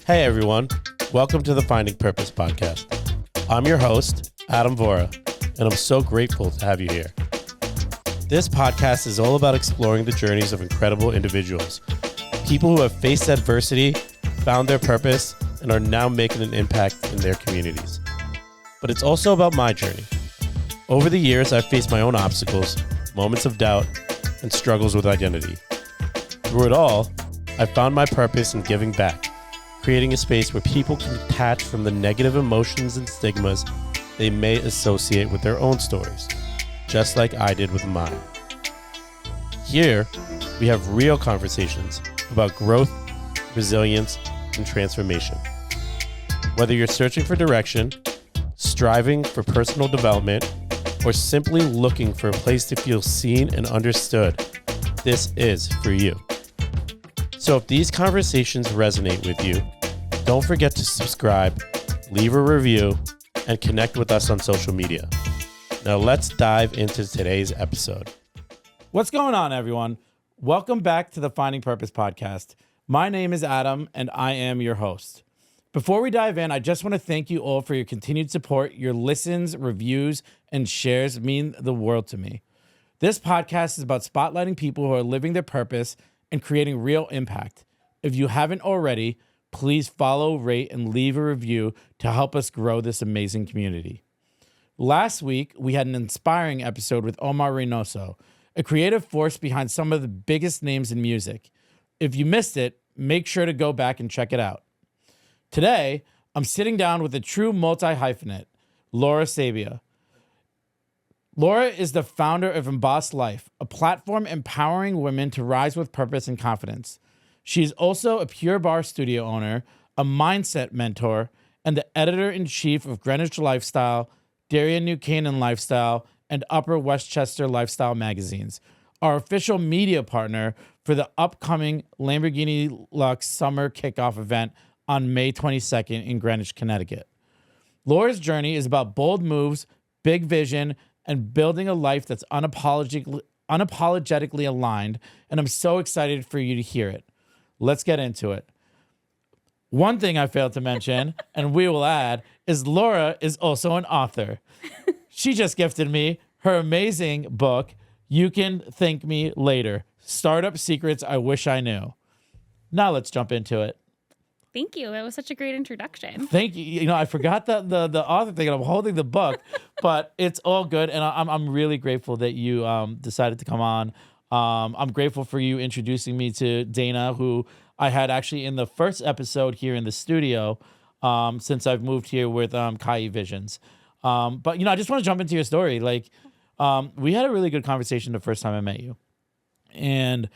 Hey everyone, welcome to the Finding Purpose podcast. I'm your host, Adam Vohra, and I'm so grateful to have you here. This podcast is all about exploring the journeys of incredible individuals, people who have faced adversity, found their purpose, and are now making an impact in their communities. But it's also about my journey. Over the years, I've faced my own obstacles, moments of doubt, and struggles with identity. Through it all, I found my purpose in giving back, creating a space where people can detach from the negative emotions and stigmas they may associate with their own stories, just like I did with mine. Here, we have real conversations about growth, resilience, and transformation. Whether you're searching for direction, striving for personal development, or simply looking for a place to feel seen and understood, this is for you. So if these conversations resonate with you, don't forget to subscribe, leave a review, and connect with us on social media. Now let's dive into today's episode. What's going on, everyone? Welcome back to the Finding Purpose podcast. My name is Adam, and I am your host. Before we dive in, I just want to thank you all for your continued support. Your listens, reviews, and shares mean the world to me. This podcast is about spotlighting people who are living their purpose and creating real impact. If you haven't already, please follow, rate, and leave a review to help us grow this amazing community. Last week, we had an inspiring episode with Omar Reynoso, a creative force behind some of the biggest names in music. If you missed it, make sure to go back and check it out. Today, I'm sitting down with a true multi-hyphenate, Laura Sabia. Laura is the founder of Embossed Life, a platform empowering women to rise with purpose and confidence. She's also a Pure Barre studio owner, a mindset mentor, and the editor-in-chief of Greenwich Lifestyle, Darien New Canaan Lifestyle, and Upper Westchester Lifestyle magazines. Our official media partner for the upcoming Lamborghini Lux Summer Kickoff event on May 22nd in Greenwich, Connecticut. Laura's journey is about bold moves, big vision, and building a life that's unapologetically aligned, and I'm so excited for you to hear it. Let's get into it. One thing I failed to mention, and we will add, is Laura is also an author. She just gifted me her amazing book, You Can Thank Me Later, Startup Secrets I Wish I Knew. Now let's jump into it. Thank you. That was such a great introduction. Thank you. You know, I forgot the author thing, and I'm holding the book, but it's all good, and I'm really grateful that you decided to come on. I'm grateful for you introducing me to Dana, who I had actually in the first episode here in the studio since I've moved here with Kai Visions. But, you know, I just want to jump into your story. Like, we had a really good conversation the first time I met you. And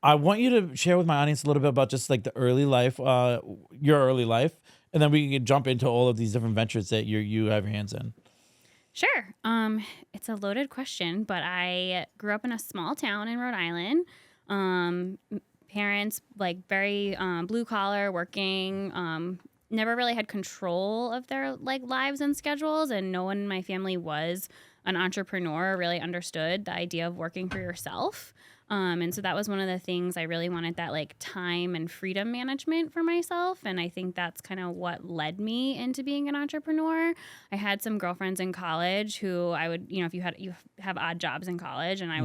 I want you to share with my audience a little bit about just like the early life, your early life, and then we can jump into all of these different ventures that you have your hands in. Sure. It's a loaded question, but I grew up in a small town in Rhode Island. Parents, like very blue collar, working, never really had control of their like lives and schedules, and no one in my family was an entrepreneur or really understood the idea of working for yourself. And so that was one of the things I really wanted, that like time and freedom management for myself. And I think that's kind of what led me into being an entrepreneur. I had some girlfriends in college who I would, you know, you have odd jobs in college, and I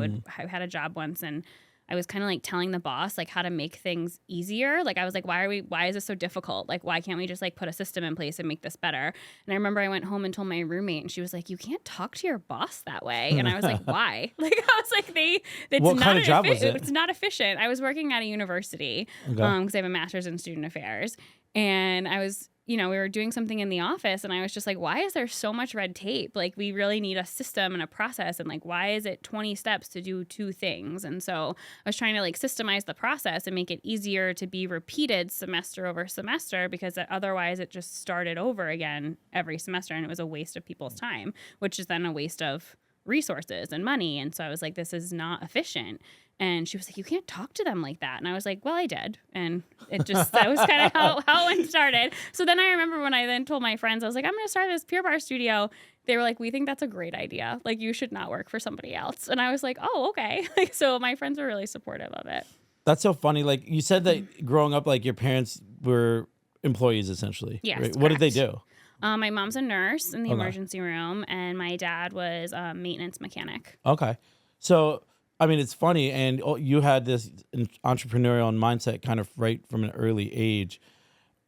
had a job once, and I was kind of like telling the boss like how to make things easier. Like I was like, why is this so difficult? Like, why can't we just like put a system in place and make this better? And I remember I went home and told my roommate, and she was like, you can't talk to your boss that way. And I was like, why? Like, I was like, what kind of job was it? It's not efficient. I was working at a university because I have a master's in student affairs. And I was, you know, we were doing something in the office, and I was just like, why is there so much red tape? Like, we really need a system and a process. And like, why is it 20 steps to do 2 things? And so I was trying to like systemize the process and make it easier to be repeated semester over semester, because otherwise it just started over again every semester, and it was a waste of people's time, which is then a waste of resources and money. And so I was like, this is not efficient. And she was like, you can't talk to them like that. And I was like, well, I did. And it just, that was kind of how it started. So then I remember when I then told my friends, I was like, I'm going to start this Pure Barre studio. They were like, we think that's a great idea. Like, you should not work for somebody else. And I was like, oh, okay. Like, so my friends were really supportive of it. That's so funny. Like, you said that growing up, like, your parents were employees essentially. Yes. Right? What did they do? My mom's a nurse in the Okay. emergency room, and my dad was a maintenance mechanic. Okay. So, I mean, it's funny, and you had this entrepreneurial mindset kind of right from an early age.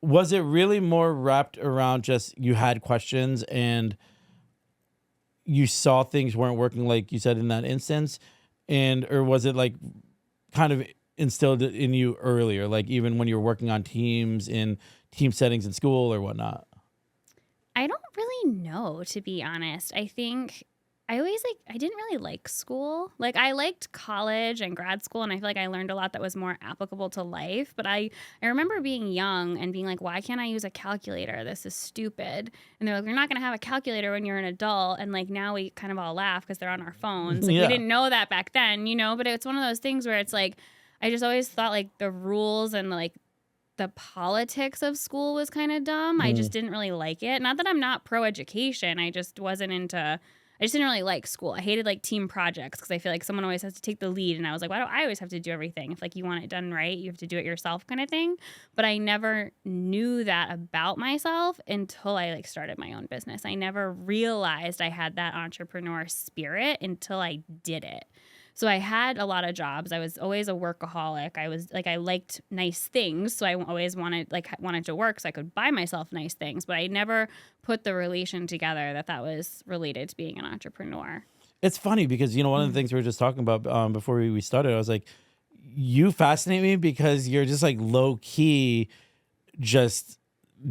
Was it really more wrapped around just you had questions and you saw things weren't working like you said in that instance? Or was it like kind of instilled in you earlier, like even when you were working on teams in team settings in school or whatnot? I don't really know, to be honest. I think I didn't really like school. Like, I liked college and grad school, and I feel like I learned a lot that was more applicable to life. But I remember being young and being like, why can't I use a calculator? This is stupid. And they're like, you're not going to have a calculator when you're an adult. And like, now we kind of all laugh because they're on our phones. Like, Yeah. we didn't know that back then, but it's one of those things where it's like, I just always thought like the rules and like the politics of school was kind of dumb. I just didn't really like it. Not that I'm not pro-education. I just didn't really like school. I hated like team projects because I feel like someone always has to take the lead. And I was like, why do I always have to do everything? If like you want it done right, you have to do it yourself kind of thing. But I never knew that about myself until I like started my own business. I never realized I had that entrepreneur spirit until I did it. So I had a lot of jobs. I was always a workaholic. I liked nice things. So I always wanted to work so I could buy myself nice things. But I never put the relation together that was related to being an entrepreneur. It's funny because, one of the things we were just talking about before we started, I was like, you fascinate me because you're just like low key, just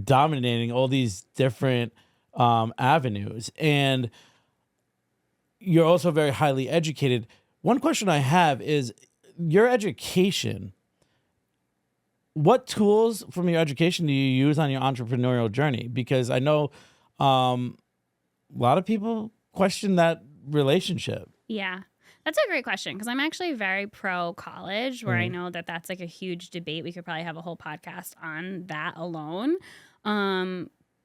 dominating all these different avenues. And you're also very highly educated. One question I have is your education. What tools from your education do you use on your entrepreneurial journey? Because I know a lot of people question that relationship. Yeah, that's a great question because I'm actually very pro college, where I know that that's like a huge debate. We could probably have a whole podcast on that alone.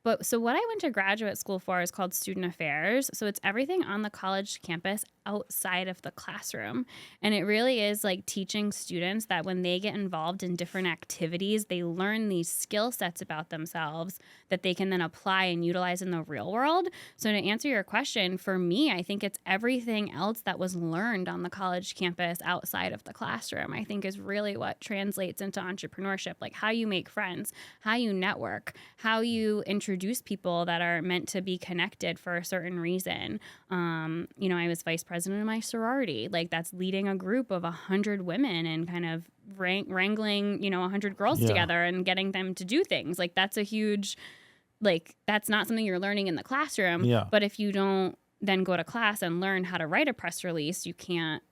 But so what I went to graduate school for is called student affairs. So it's everything on the college campus outside of the classroom. And it really is like teaching students that when they get involved in different activities, they learn these skill sets about themselves that they can then apply and utilize in the real world. So to answer your question, for me, I think it's everything else that was learned on the college campus outside of the classroom, I think is really what translates into entrepreneurship, like how you make friends, how you network, how you introduce people that are meant to be connected for a certain reason. I was vice president of my sorority. Like, that's leading a group of 100 women and kind of wrangling, 100 girls together and getting them to do things. Like, that's a huge, like, that's not something you're learning in the classroom. Yeah. But if you don't then go to class and learn how to write a press release, you can't,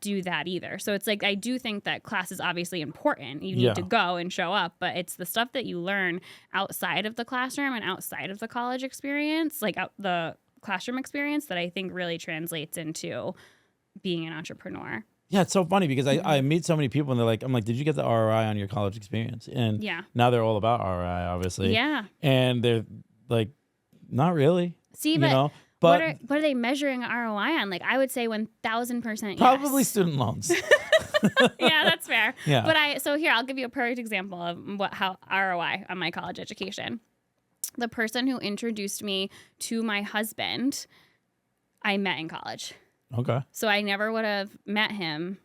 do that either. So it's like, I do think that class is obviously important. You need to go and show up, but it's the stuff that you learn outside of the classroom and outside of the college experience, like the classroom experience, that I think really translates into being an entrepreneur. Yeah, it's so funny because I meet so many people and I'm like, did you get the ROI on your college experience? And now they're all about ROI, obviously. Yeah. And they're like, not really. See, but what are they measuring ROI on? Like, I would say 1,000% Probably yes. student loans. Yeah, that's fair. Yeah. But so here, I'll give you a perfect example of how ROI on my college education. The person who introduced me to my husband, I met in college. Okay. So I never would have met him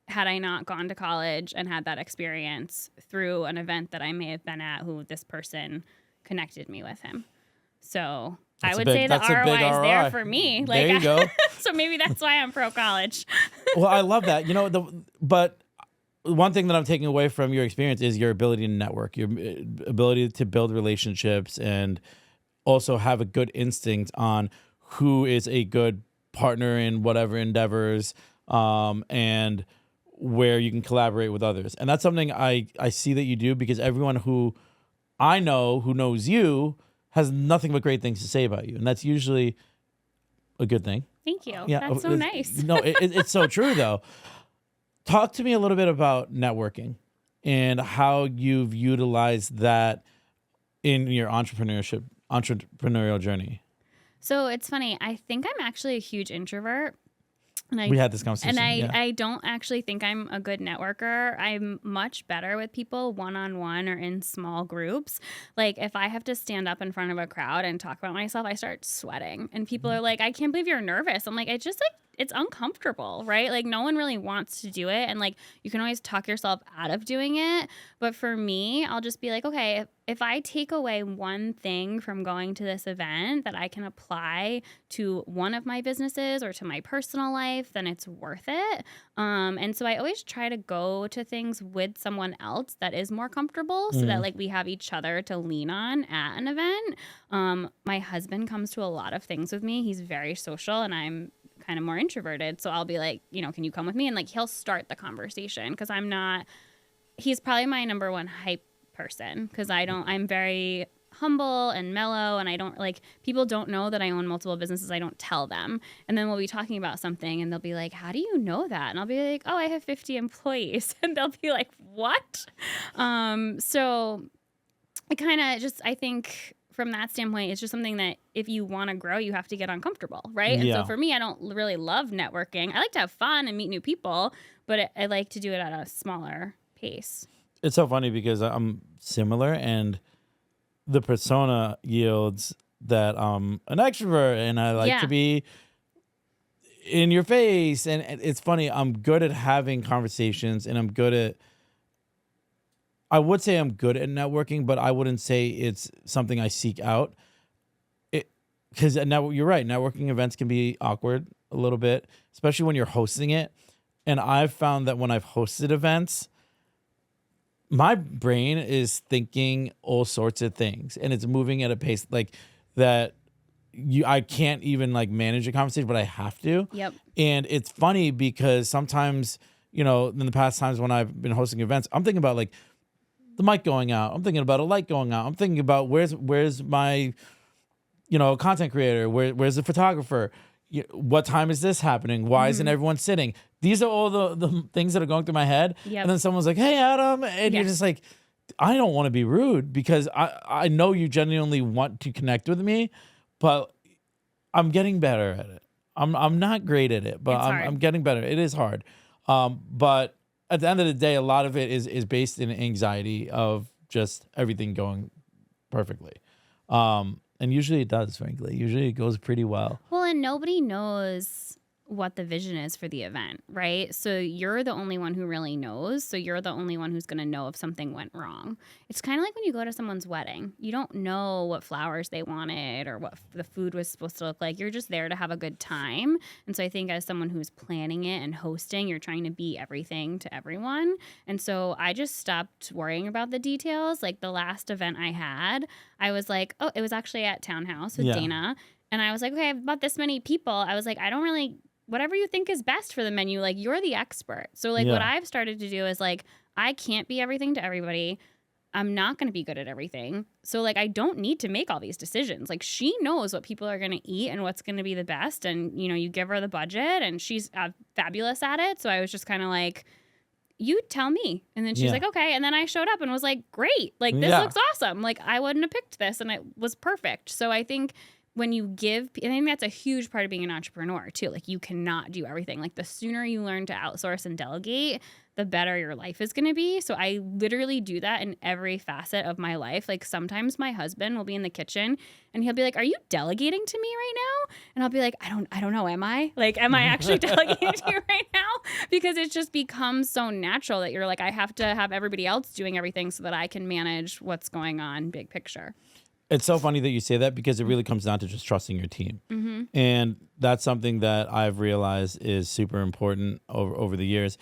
had I not gone to college and had that experience through an event that I may have been at, who this person connected me with him. So I would say the ROI is there for me. Like, there you go. So maybe that's why I'm pro college. Well, I love that. But one thing that I'm taking away from your experience is your ability to network, your ability to build relationships, and also have a good instinct on who is a good partner in whatever endeavors, and where you can collaborate with others. And that's something I see that you do, because everyone who I know who knows you has nothing but great things to say about you. And that's usually a good thing. Thank you. Yeah, that's so nice. No, it's so true, though. Talk to me a little bit about networking and how you've utilized that in your entrepreneurial journey. So it's funny. I think I'm actually a huge introvert. And we had this conversation. And I don't actually think I'm a good networker. I'm much better with people one-on-one or in small groups. Like if I have to stand up in front of a crowd and talk about myself, I start sweating. And people are like, I can't believe you're nervous. I'm like, it's just like, it's uncomfortable, right? Like no one really wants to do it. And like, you can always talk yourself out of doing it. But for me, I'll just be like, okay, if I take away one thing from going to this event that I can apply to one of my businesses or to my personal life, then it's worth it. And so I always try to go to things with someone else that is more comfortable so that like we have each other to lean on at an event. My husband comes to a lot of things with me. He's very social and I'm kind of more introverted. So I'll be like, can you come with me? And like, he'll start the conversation because he's probably my number one hype person because I'm very humble and mellow and I don't like, people don't know that I own multiple businesses. I don't tell them. And then we'll be talking about something and they'll be like, how do you know that? And I'll be like, oh, I have 50 employees. And they'll be like, what? So it kind of I think from that standpoint, it's just something that if you want to grow, you have to get uncomfortable, right? And so for me, I don't really love networking. I like to have fun and meet new people, but I like to do it at a smaller pace. It's so funny because I'm similar and the persona yields that I'm an extrovert and I like to be in your face. And it's funny, I'm good at having conversations and I would say I'm good at networking, but I wouldn't say it's something I seek out. Because now you're right, networking events can be awkward a little bit, especially when you're hosting it. And I've found that when I've hosted events, my brain is thinking all sorts of things and it's moving at a pace like that I can't even like manage a conversation, but I have to. Yep. And it's funny because sometimes, in the past times when I've been hosting events, I'm thinking about like the mic going out. I'm thinking about a light going out. I'm thinking about where's my, content creator? Where's the photographer? What time is this happening? Why isn't everyone sitting? These are all the things that are going through my head. Yep. And then someone's like, hey, Adam. And you're just like, I don't want to be rude because I know you genuinely want to connect with me, but I'm getting better at it. I'm not great at it, but I'm getting better. It is hard. But at the end of the day, a lot of it is based in anxiety of just everything going perfectly. And usually it does, frankly. Usually it goes pretty well. Well, and nobody knows what the vision is for the event, right? So you're the only one who really knows. So you're the only one who's going to know if something went wrong. It's kind of like when you go to someone's wedding. You don't know what flowers they wanted or what the food was supposed to look like. You're just there to have a good time. And so I think as someone who's planning it and hosting, you're trying to be everything to everyone. And so I just stopped worrying about the details. Like the last event I had, I was like, oh, it was actually at Townhouse with Dana. And I was like, okay, I've about this many people. I was like, I don't really... whatever you think is best for the menu, like you're the expert. So like what I've started to do is like, I can't be everything to everybody. I'm not going to be good at everything. So like, I don't need to make all these decisions. Like she knows what people are going to eat and what's going to be the best. And you give her the budget and she's fabulous at it. So I was just kind of like, you tell me. And then she's like, okay. And then I showed up and was like, great. Like this looks awesome. Like I wouldn't have picked this and it was perfect. So I think when you give, and I think that's a huge part of being an entrepreneur too. Like you cannot do everything. Like the sooner you learn to outsource and delegate, the better your life is going to be. So I literally do that in every facet of my life. Like sometimes my husband will be in the kitchen and he'll be like, are you delegating to me right now? And I'll be like, I don't know. Am I actually delegating to you right now? Because it just becomes so natural that you're like, I have to have everybody else doing everything so that I can manage what's going on big picture. It's so funny that you say that because it really comes down to just trusting your team. Mm-hmm. And that's something that I've realized is super important over the years.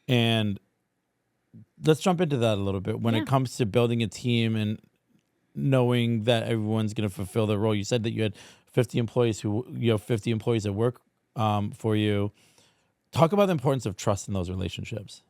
And let's jump into that a little bit. When it comes to building a team and knowing that everyone's going to fulfill their role, you said that you had 50 employees that work for you. Talk about the importance of trust in those relationships.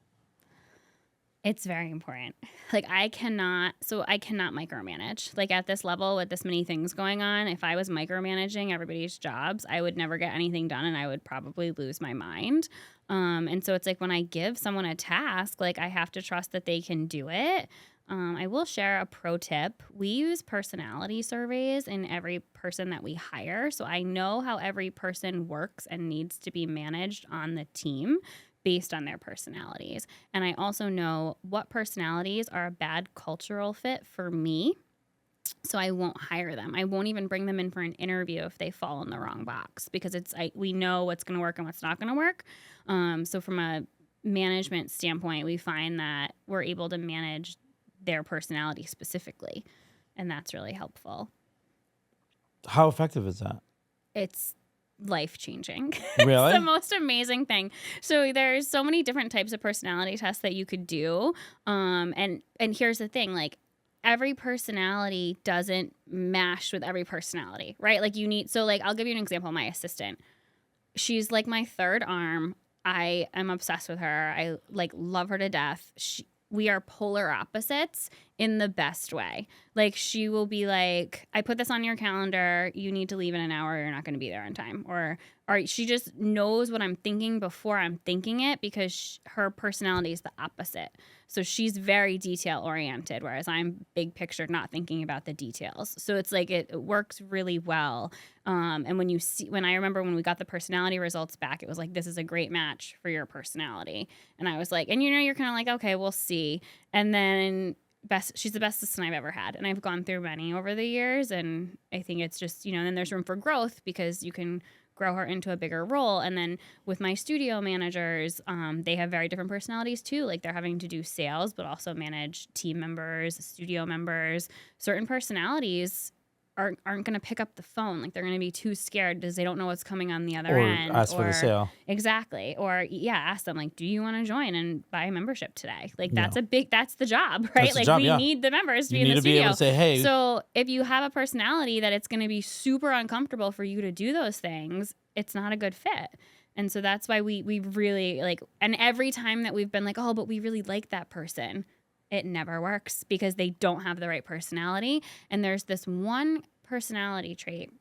It's very important. Like I cannot micromanage. Like at this level with this many things going on, if I was micromanaging everybody's jobs, I would never get anything done and I would probably lose my mind. And so it's like when I give someone a task, like I have to trust that they can do it. I will share a pro tip. We use personality surveys in every person that we hire. So I know how every person works and needs to be managed on the team based on their personalities. And I also know what personalities are a bad cultural fit for me. So I won't hire them. I won't even bring them in for an interview if they fall in the wrong box, because we know what's going to work and what's not going to work. So from a management standpoint, we find that we're able to manage their personality specifically, and that's really helpful. How effective is that? It's life-changing. Really? It's the most amazing thing. So there's so many different types of personality tests that you could do. And here's the thing, like, every personality doesn't mash with every personality, right? Like I'll give you an example. My assistant, she's like my third arm. I am obsessed with her. I love her to death. We are polar opposites in the best way. Like, she will be like, I put this on your calendar. You need to leave in an hour. You're not going to be there on time. Or she just knows what I'm thinking before I'm thinking it, because her personality is the opposite. So she's very detail oriented, whereas I'm big picture, not thinking about the details. So it's like it works really well. And when I remember when we got the personality results back, it was like, this is a great match for your personality. And I was like, and you're kind of like, okay, we'll see. And then she's the best assistant I've ever had. And I've gone through many over the years. And I think it's just, then there's room for growth, because you can grow her into a bigger role. And then with my studio managers, they have very different personalities too. Like, they're having to do sales, but also manage team members, studio members. Certain personalities aren't going to pick up the phone. Like, they're going to be too scared because they don't know what's coming on the other end. Or ask for the sale. Exactly. Or ask them, like, do you want to join and buy a membership today? Like, that's the job, right? That's the job, we need the members to be in the need to studio. be able to say, hey. So if you have a personality that it's going to be super uncomfortable for you to do those things, it's not a good fit. And so that's why we really and every time that we've been like, oh, but we really like that person, it never works, because they don't have the right personality. And there's this one personality trait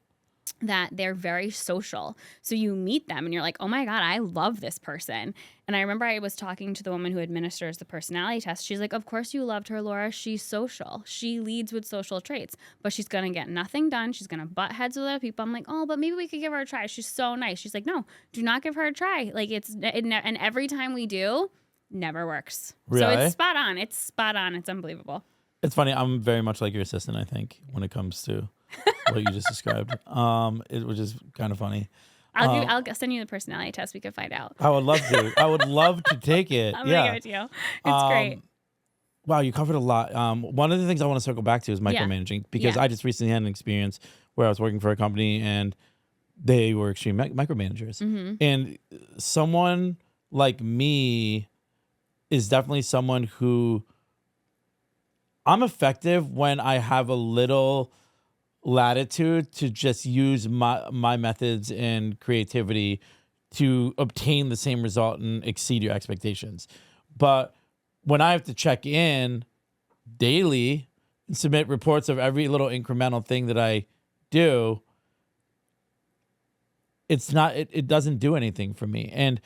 that they're very social. So you meet them and you're like, oh my God, I love this person. And I remember I was talking to the woman who administers the personality test. She's like, of course you loved her, Laura. She's social. She leads with social traits, but she's going to get nothing done. She's going to butt heads with other people. I'm like, oh, but maybe we could give her a try. She's so nice. She's like, no, do not give her a try. Like, and every time we do, never works. Really? So it's spot on. It's spot on. It's unbelievable. It's funny. I'm very much like your assistant, I think, when it comes to what you just described, which is kind of funny. I'll send you the personality test. We could find out. I would love to. I would love to take it. I'm going to give it to you. It's great. Wow, you covered a lot. One of the things I want to circle back to is micromanaging, because I just recently had an experience where I was working for a company and they were extreme micromanagers. Mm-hmm. And someone like me is definitely someone who I'm effective when I have a little latitude to just use my methods and creativity to obtain the same result and exceed your expectations. But when I have to check in daily and submit reports of every little incremental thing that I do, it doesn't do anything for me. And,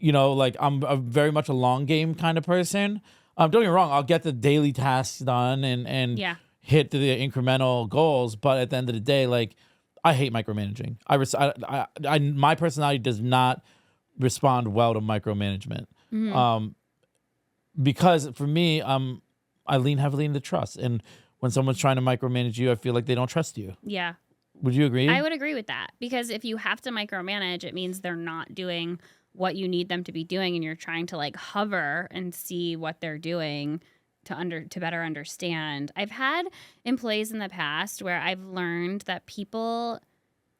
I'm very much a long game kind of person. Don't get me wrong, I'll get the daily tasks done and hit the incremental goals. But at the end of the day, I hate micromanaging. My personality does not respond well to micromanagement. Mm-hmm. Because for me, I lean heavily into trust. And when someone's trying to micromanage you, I feel like they don't trust you. Yeah. Would you agree? I would agree with that, because if you have to micromanage, it means they're not doing what you need them to be doing, and you're trying to hover and see what they're doing to better understand. I've had employees in the past where I've learned that people,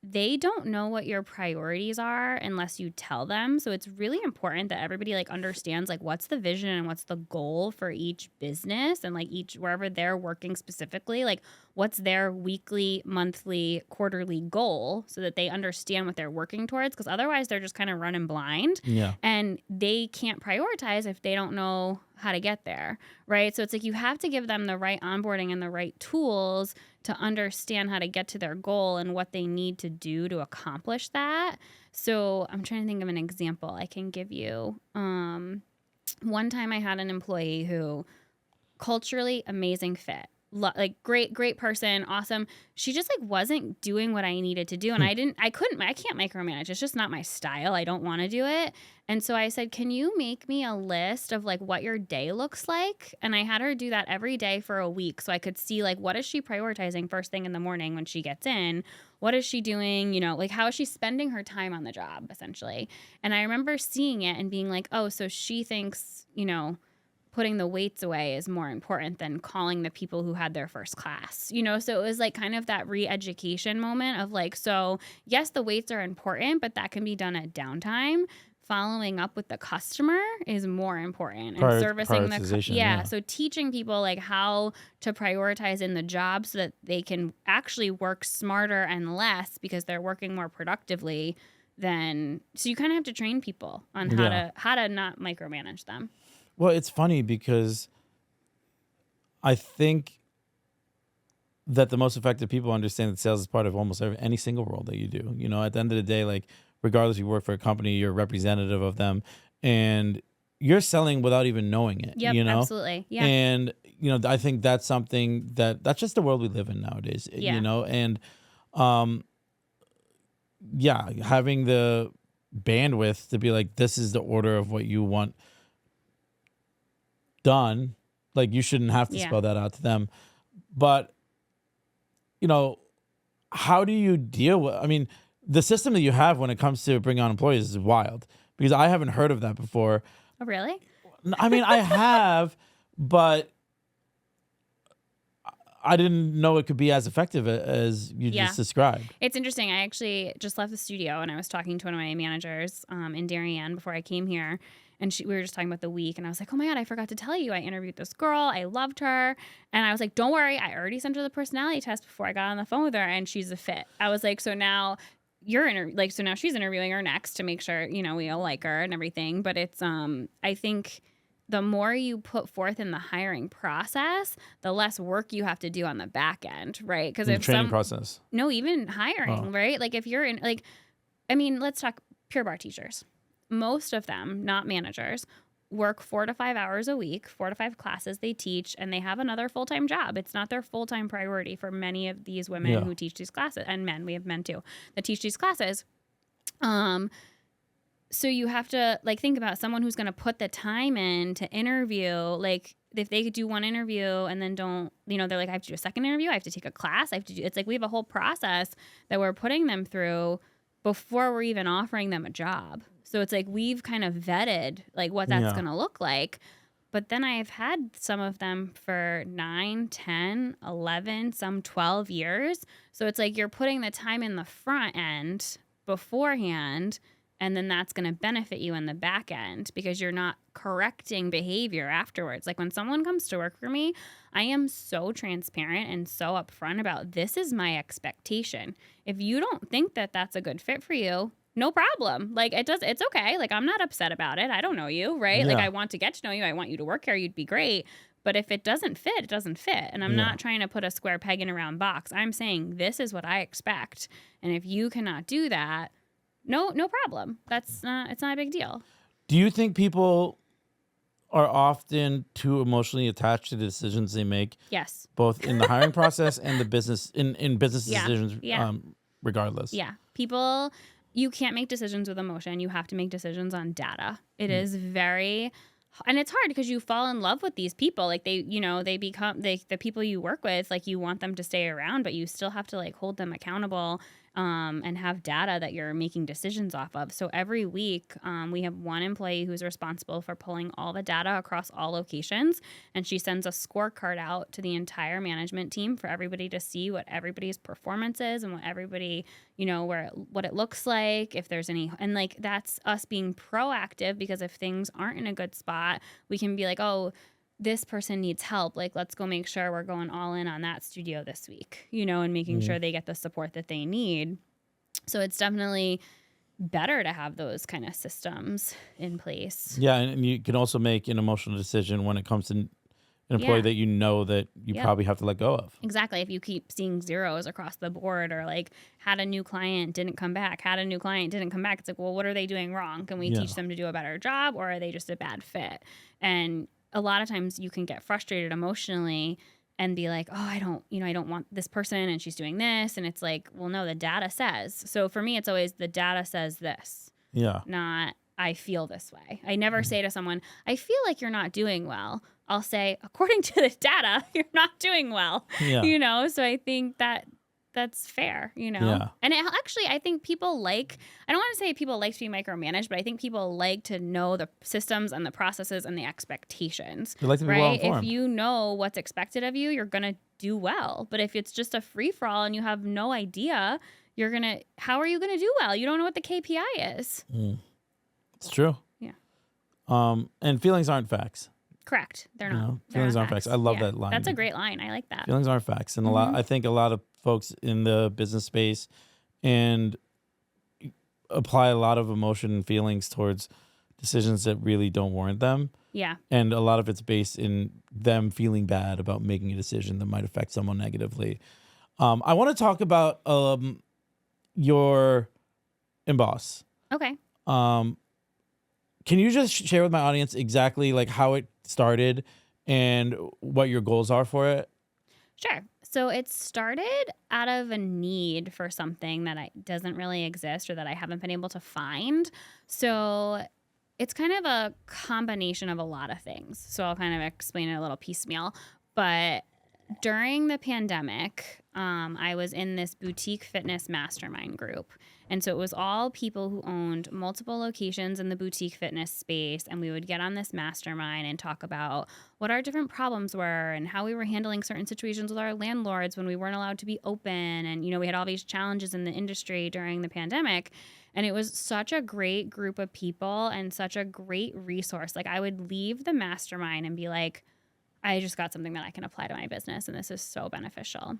they don't know what your priorities are unless you tell them. So it's really important that everybody understands what's the vision and what's the goal for each business, and each wherever they're working specifically, what's their weekly, monthly, quarterly goal, so that they understand what they're working towards, because otherwise they're just kind of running blind. Yeah. And they can't prioritize if they don't know how to get there, right? So it's you have to give them the right onboarding and the right tools to understand how to get to their goal and what they need to do to accomplish that. So I'm trying to think of an example I can give you. One time I had an employee who culturally amazing fit. Like great person, awesome. She just like wasn't doing what I needed to do. And I can't micromanage. It's just not my style. I don't want to do it. And so I said, can you make me a list of like what your day looks like? And I had her do that every day for a week. So I could see like, what is she prioritizing first thing in the morning when she gets in? What is she doing? You know, like how is she spending her time on the job essentially? And I remember seeing it and being like, oh, so she thinks, you know, putting the weights away is more important than calling the people who had their first class, you know? So it was like kind of that re-education moment of like, so yes, the weights are important, but that can be done at downtime. Following up with the customer is more important, and servicing the so teaching people like how to prioritize in the job so that they can actually work smarter and less because they're working more productively than, so you kind of have to train people on how to not micromanage them. Well, it's funny because I think that the most effective people understand that sales is part of almost any single role that you do. You know, at the end of the day, like regardless if you work for a company, you're a representative of them and you're selling without even knowing it. Yep, you know? Absolutely. Yeah. And, you know, I think that's something that's just the world we live in nowadays, you know? And, having the bandwidth to be like, this is the order of what you want done, like you shouldn't have to spell that out to them. But you know, how do you deal with, I mean, the system that you have when it comes to bringing on employees is wild because I haven't heard of that before. Oh, really? I mean, I have, but I didn't know it could be as effective as you just described. It's interesting. I actually just left the studio and I was talking to one of my managers in Darien before I came here. And we were just talking about the week. And I was like, oh my God, I forgot to tell you. I interviewed this girl. I loved her. And I was like, don't worry. I already sent her the personality test before I got on the phone with her. And she's a fit. I was like, so now so now she's interviewing her next to make sure, you know, we all like her and everything. But it's, I think the more you put forth in the hiring process, the less work you have to do on the back end, right? Because if training process. No, even hiring, right? Like if you're in, like, I mean, let's talk Pure Barre teachers. Most of them, not managers, work 4 to 5 hours a week, 4 to 5 classes they teach, and they have another full-time job. It's not their full-time priority for many of these women who teach these classes, and men, we have men too, that teach these classes. So you have to like think about someone who's going to put the time in to interview, like if they could do one interview and then don't, you know, they're like, I have to do a second interview, I have to take a class, I have to do, it's like we have a whole process that we're putting them through before we're even offering them a job. So it's like we've kind of vetted like what that's going to look like. But then I've had some of them for 9, 10, 11, some 12 years. So it's like you're putting the time in the front end beforehand, and then that's going to benefit you in the back end because you're not correcting behavior afterwards. Like when someone comes to work for me, I am so transparent and so upfront about this is my expectation. If you don't think that that's a good fit for you, no problem. Like it's okay. Like I'm not upset about it. I don't know you, right? Yeah. Like I want to get to know you. I want you to work here. You'd be great. But if it doesn't fit, it doesn't fit. And I'm not trying to put a square peg in a round box. I'm saying this is what I expect. And if you cannot do that, no problem. It's not a big deal. Do you think people are often too emotionally attached to the decisions they make? Yes. Both in the hiring process and the business in business decisions, regardless. Yeah. People, you can't make decisions with emotion. You have to make decisions on data. It is very, and it's hard because you fall in love with these people. Like they become the people you work with, like you want them to stay around, but you still have to like hold them accountable and have data that you're making decisions off of. So every week we have one employee who's responsible for pulling all the data across all locations. And she sends a scorecard out to the entire management team for everybody to see what everybody's performance is and what everybody, you know, what it looks like, if there's any, and like that's us being proactive because if things aren't in a good spot, we can be like, oh, this person needs help. Like, let's go make sure we're going all in on that studio this week, you know, and making sure they get the support that they need. So it's definitely better to have those kind of systems in place. Yeah. And you can also make an emotional decision when it comes to an employee that you know that you probably have to let go of. Exactly. If you keep seeing zeros across the board or like had a new client, didn't come back, it's like, well, what are they doing wrong? Can we teach them to do a better job or are they just a bad fit? And a lot of times you can get frustrated emotionally and be like, oh, I don't want this person and she's doing this. And it's like, well, no, the data says. So for me, it's always the data says this. Yeah. Not I feel this way. I never say to someone, I feel like you're not doing well. I'll say, according to the data, you're not doing well. Yeah. So I think that's fair, Yeah. And actually, I think people I don't want to say people like to be micromanaged, but I think people like to know the systems and the processes and the expectations. They like to be well informed. If you know what's expected of you, you're going to do well. But if it's just a free for all and you have no idea, how are you going to do well? You don't know what the KPI is. It's true. Yeah. And feelings aren't facts. Correct. They're not. Feelings aren't facts. I love that line. That's a great line. I like that. Feelings aren't facts. And I think a lot of folks in the business space and apply a lot of emotion and feelings towards decisions that really don't warrant them. Yeah. And a lot of it's based in them feeling bad about making a decision that might affect someone negatively. I want to talk about your Emboss. Okay. Can you just share with my audience exactly like how it started and what your goals are for it? Sure. So it started out of a need for something that doesn't really exist or that I haven't been able to find. So it's kind of a combination of a lot of things. So I'll kind of explain it a little piecemeal. But during the pandemic, I was in this boutique fitness mastermind group. And so it was all people who owned multiple locations in the boutique fitness space. And we would get on this mastermind and talk about what our different problems were and how we were handling certain situations with our landlords when we weren't allowed to be open. And, we had all these challenges in the industry during the pandemic. And it was such a great group of people and such a great resource. Like I would leave the mastermind and be like, I just got something that I can apply to my business. And this is so beneficial.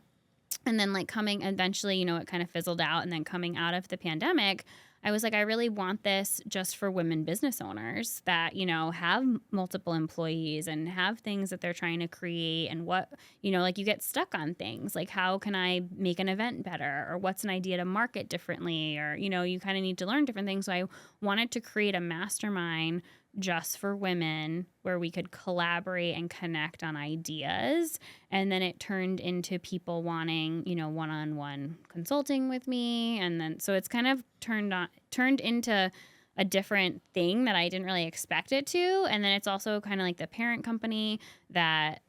And then coming eventually, it kind of fizzled out. And then coming out of the pandemic, I was like, I really want this just for women business owners that, have multiple employees and have things that they're trying to create. And what, you get stuck on things like how can I make an event better or what's an idea to market differently or, you kind of need to learn different things. So I wanted to create a mastermind just for women where we could collaborate and connect on ideas. And then it turned into people wanting, one-on-one consulting with me. And then, so it's kind of turned into a different thing that I didn't really expect it to. And then it's also kind of like the parent company that,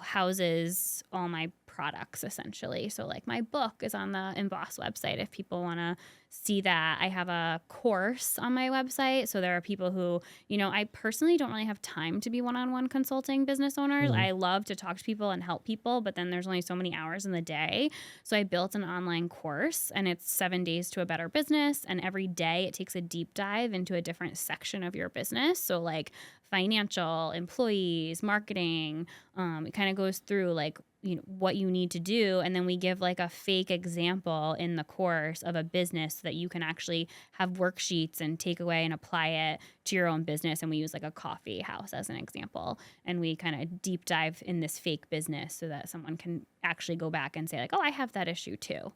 houses all my products essentially. So like my book is on the Embossed website if people want to see that. I have a course on my website. So there are people who, I personally don't really have time to be one-on-one consulting business owners. I love to talk to people and help people, but then there's only so many hours in the day. So I built an online course and it's 7 days to a better business. And every day it takes a deep dive into a different section of your business. So like financial, employees, marketing, it kind of goes through like, what you need to do. And then we give like a fake example in the course of a business so that you can actually have worksheets and take away and apply it to your own business. And we use like a coffee house as an example. And we kind of deep dive in this fake business so that someone can actually go back and say like, oh, I have that issue too.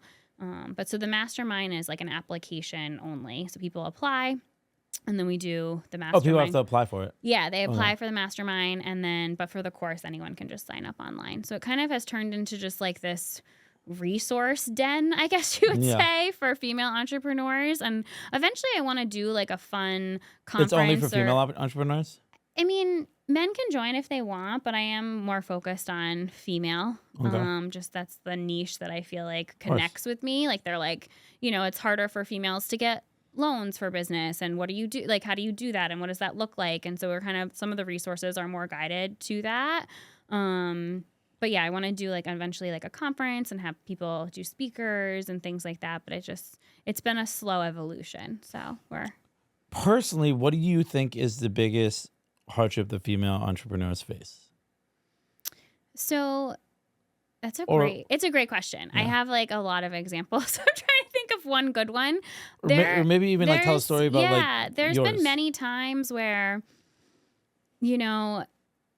But so the mastermind is like an application only. So people apply. And then we do the mastermind. Oh, people have to apply for it. Yeah, they apply for the mastermind. And then, but for the course, anyone can just sign up online. So it kind of has turned into just like this resource den, I guess you would say, for female entrepreneurs. And eventually I want to do like a fun conference. It's only for female entrepreneurs? I mean, men can join if they want, but I am more focused on female. Okay. Just that's the niche that I feel like connects with me. Like they're like, it's harder for females to get loans for business and what do you do, like how do you do that and what does that look like, and so we're kind of, some of the resources are more guided to that, but yeah, I want to do like eventually like a conference and have people do speakers and things like that, but it's been a slow evolution. So we're personally, what do you think is the biggest hardship that female entrepreneurs face? So it's a great question. Yeah. I have like a lot of examples. I'm trying to think of one good one. Or maybe even like tell a story about there's yours. Been many times where,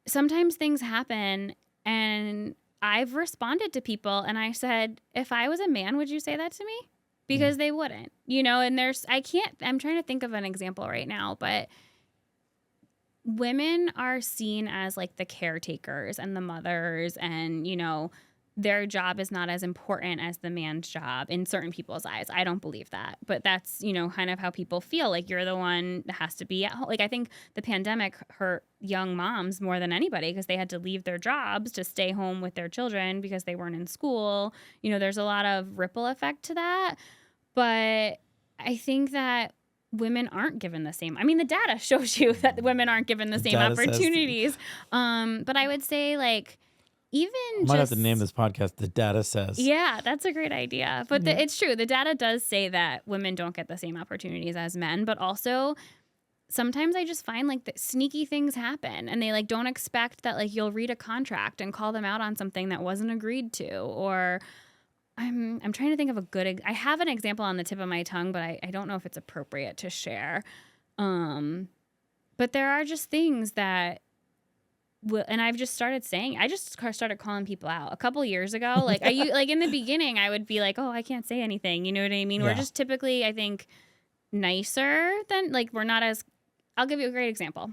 sometimes things happen and I've responded to people and I said, if I was a man, would you say that to me? Because they wouldn't, and I'm trying to think of an example right now, but women are seen as like the caretakers and the mothers, and, you know, their job is not as important as the man's job in certain people's eyes. I don't believe that, but that's, you know, kind of how people feel. Like, you're the one that has to be at home. Like, I think the pandemic hurt young moms more than anybody because they had to leave their jobs to stay home with their children because they weren't in school. You know, there's a lot of ripple effect to that. But I think that women aren't given the same. I mean, the data shows you that women aren't given the same opportunities. But I would say, like, even might have to name this podcast "The Data Says." Yeah, that's a great idea. But it's true. The data does say that women don't get the same opportunities as men. But also, sometimes I just find like that sneaky things happen, and they like don't expect that like you'll read a contract and call them out on something that wasn't agreed to. Or I'm trying to think of a good. I have an example on the tip of my tongue, but I don't know if it's appropriate to share. But there are just things that. And I've just started saying, I just started calling people out a couple years ago. Like, like in the beginning, I would be like, oh, I can't say anything. You know what I mean? Yeah. We're just typically, I think, nicer than, like, we're not as, I'll give you a great example.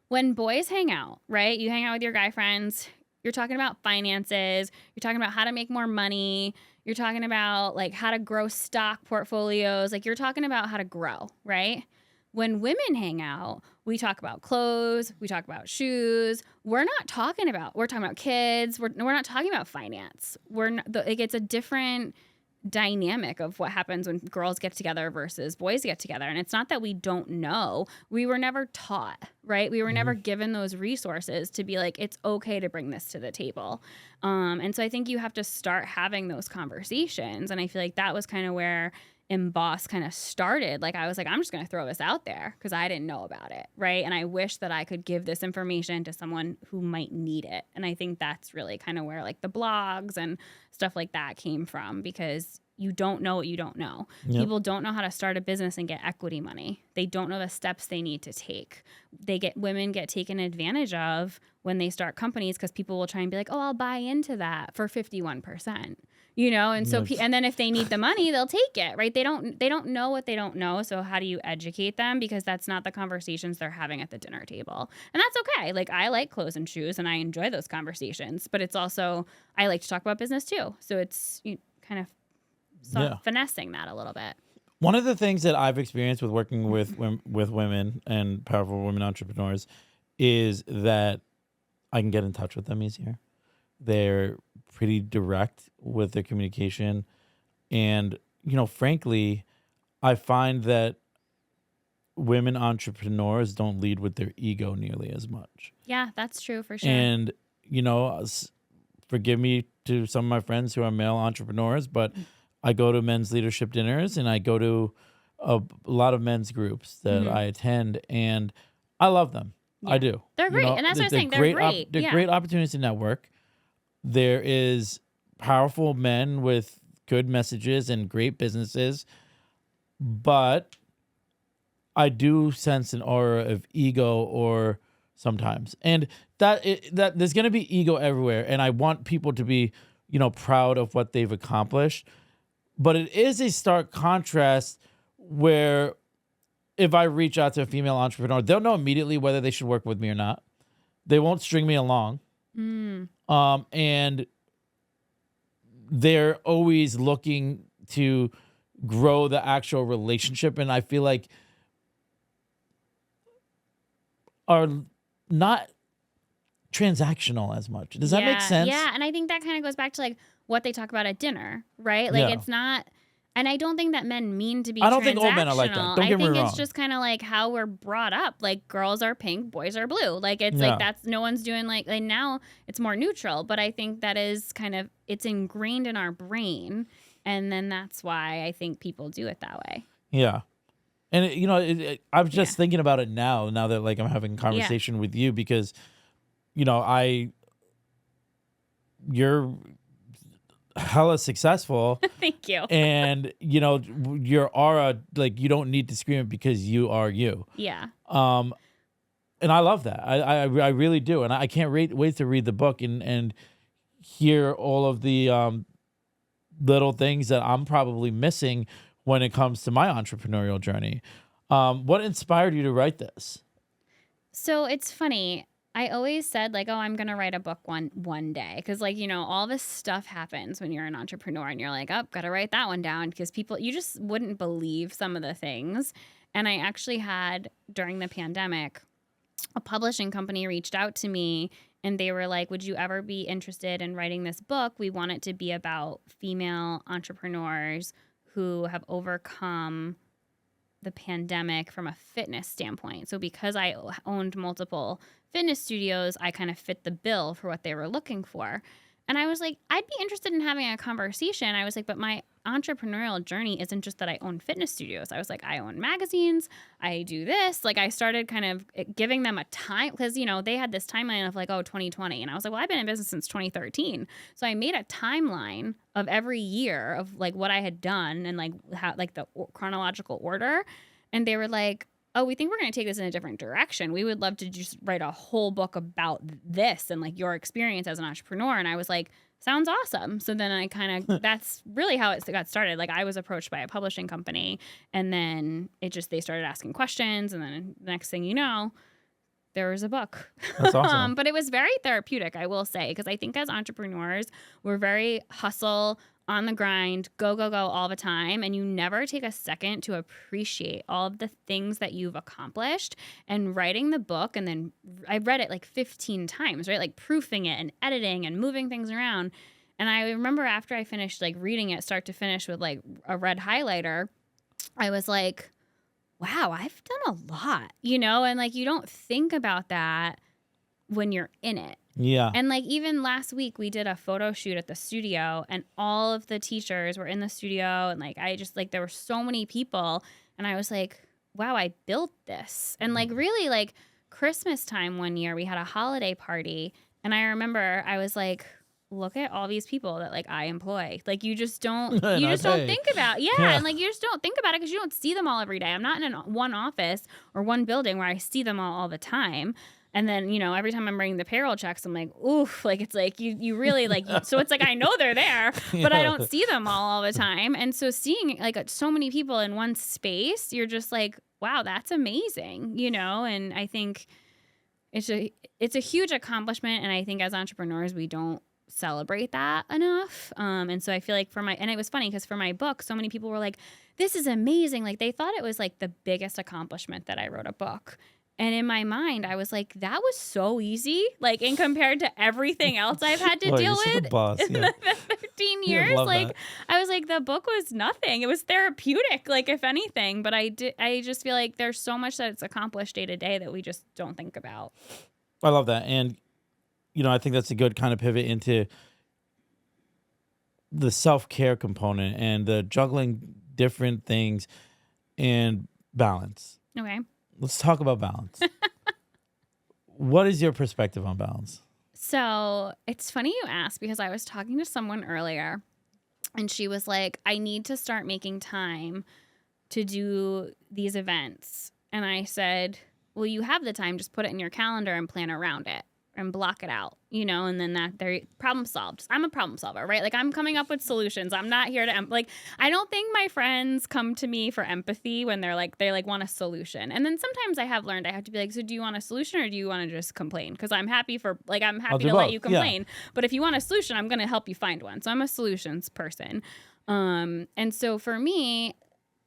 When boys hang out, right? You hang out with your guy friends. You're talking about finances. You're talking about how to make more money. You're talking about, like, how to grow stock portfolios. Like, you're talking about how to grow, right? When women hang out, we talk about clothes, we talk about shoes. We're talking about kids. We're not talking about finance. Like, it's a different dynamic of what happens when girls get together versus boys get together. And it's not that we don't know. We were never taught, right? We were never given those resources to be like, it's okay to bring this to the table. And so I think you have to start having those conversations. And I feel like that was kind of where Embossed kind of started. Like, I was like, I'm just going to throw this out there because I didn't know about it, right? And I wish that I could give this information to someone who might need it. And I think that's really kind of where, like, the blogs and stuff like that came from, because you don't know what you don't know. Yep. People don't know how to start a business and get equity money. They don't know the steps they need to take. Women get taken advantage of when they start companies because people will try and be like, oh, I'll buy into that for 51%. You know, and so, and then if they need the money, they'll take it, right? They don't know what they don't know. So how do you educate them? Because that's not the conversations they're having at the dinner table. And that's okay. Like, I like clothes and shoes and I enjoy those conversations, but it's also, I like to talk about business too. So it's kind of finessing that a little bit. One of the things that I've experienced with working with women and powerful women entrepreneurs is that I can get in touch with them easier. They're pretty direct with their communication. And, you know, frankly, I find that women entrepreneurs don't lead with their ego nearly as much. Yeah, that's true for sure. And, you know, forgive me to some of my friends who are male entrepreneurs, but I go to men's leadership dinners and I go to a lot of men's groups that I attend, and I love them. Yeah. I do. They're great. And that's what I'm saying. They're great. They're great opportunities to network. There is powerful men with good messages and great businesses, but I do sense an aura of ego or sometimes, and that there's going to be ego everywhere. And I want people to be, you know, proud of what they've accomplished, but it is a stark contrast where if I reach out to a female entrepreneur, they'll know immediately whether they should work with me or not. They won't string me along. And they're always looking to grow the actual relationship. And I feel like are not transactional as much. Does that make sense? Yeah. And I think that kind of goes back to like what they talk about at dinner, right? Like it's not, and I don't think that men mean to be I don't think all men are like that. Don't get me wrong. I think it's just kind of like how we're brought up. Like, girls are pink, boys are blue. Like, it's like that's, no one's doing like now it's more neutral. But I think that is kind of, it's ingrained in our brain. And then that's why I think people do it that way. Yeah. And, you know, I'm just thinking about it now that like I'm having a conversation with you, because, you know, you're hella successful. Thank you. And, you know, your aura, like, you don't need to scream it because you are you. Yeah. And I love that. I really do. And I can't wait to read the book and hear all of the little things that I'm probably missing when it comes to my entrepreneurial journey. What inspired you to write this? So it's funny. I always said like, oh, I'm going to write a book one day. Because like, all this stuff happens when you're an entrepreneur and you're like, oh, got to write that one down because you just wouldn't believe some of the things. And I actually had during the pandemic, a publishing company reached out to me and they were like, would you ever be interested in writing this book? We want it to be about female entrepreneurs who have overcome the pandemic from a fitness standpoint. So because I owned multiple fitness studios, I kind of fit the bill for what they were looking for. And I was like, I'd be interested in having a conversation. I was like, but my entrepreneurial journey isn't just that I own fitness studios. I was like, I own magazines. I do this. Like I started kind of giving them a time because, they had this timeline of like, 2020. And I was like, well, I've been in business since 2013. So I made a timeline of every year of like what I had done and like how like the chronological order. And they were like, oh, we think we're going to take this in a different direction. We would love to just write a whole book about this and like your experience as an entrepreneur. And I was like, sounds awesome. So then I kind of, that's really how it got started. Like I was approached by a publishing company and then they started asking questions. And then the next thing you know, there was a book. That's awesome. But it was very therapeutic, I will say, because I think as entrepreneurs, we're very hustle, on the grind, go, go, go all the time. And you never take a second to appreciate all of the things that you've accomplished. And writing the book, and then I read it like 15 times, right? Like proofing it and editing and moving things around. And I remember after I finished like reading it start to finish with like a red highlighter, I was like, wow, I've done a lot, and like you don't think about that when you're in it. Yeah. And like even last week we did a photo shoot at the studio and all of the teachers were in the studio and like I just like there were so many people and I was like, wow, I built this. And like really like Christmas time one year we had a holiday party and I remember I was like, look at all these people that like I employ. Like you just don't think about and like you just don't think about it because you don't see them all every day. I'm not in one office or one building where I see them all the time. And then, every time I'm writing the payroll checks, I'm like, oof, like it's like you really like, so it's like I know they're there, but I don't see them all the time. And so seeing like so many people in one space, you're just like, wow, that's amazing, and I think it's a huge accomplishment. And I think as entrepreneurs, we don't celebrate that enough. And so I feel like and it was funny because for my book, so many people were like, this is amazing. Like they thought it was like the biggest accomplishment that I wrote a book. And in my mind, I was like, that was so easy, like in compared to everything else I've had to deal with in the 13 years. Like that. I was like, the book was nothing. It was therapeutic, like if anything. But I just feel like there's so much that it's accomplished day to day that we just don't think about. I love that. And, I think that's a good kind of pivot into the self-care component and the juggling different things and balance. Okay. Let's talk about balance. What is your perspective on balance? So it's funny you ask because I was talking to someone earlier and she was like, I need to start making time to do these events. And I said, well, you have the time, just put it in your calendar and plan around it and block it out, and then they're problem solved. I'm a problem solver, right? Like I'm coming up with solutions. I'm not here to I don't think my friends come to me for empathy when they want a solution. And then sometimes I have learned I have to be like, so do you want a solution or do you want to just complain? Because I'm happy to let you complain. Yeah. But if you want a solution, I'm going to help you find one. So I'm a solutions person. And so for me,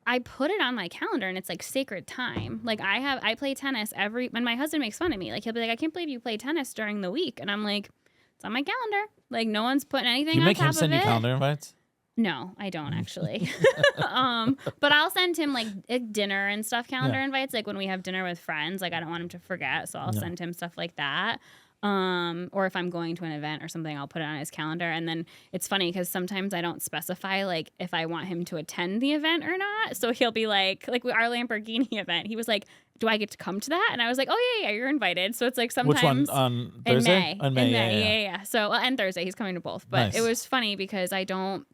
I put it on my calendar and it's like sacred time. Like I play tennis and my husband makes fun of me. Like he'll be like, I can't believe you play tennis during the week. And I'm like, it's on my calendar. Like no one's putting anything on top of it. You make him send you calendar invites? No, I don't actually. But I'll send him like dinner and stuff calendar invites. Like when we have dinner with friends, like I don't want him to forget. So I'll send him stuff like that. Or if I'm going to an event or something, I'll put it on his calendar. And then it's funny because sometimes I don't specify like if I want him to attend the event or not. So he'll be like our Lamborghini event. He was like, do I get to come to that? And I was like, oh yeah, you're invited. So it's like sometimes. Which one? On Thursday? In May. Yeah. So and Thursday, he's coming to both. But nice. It was funny because I don't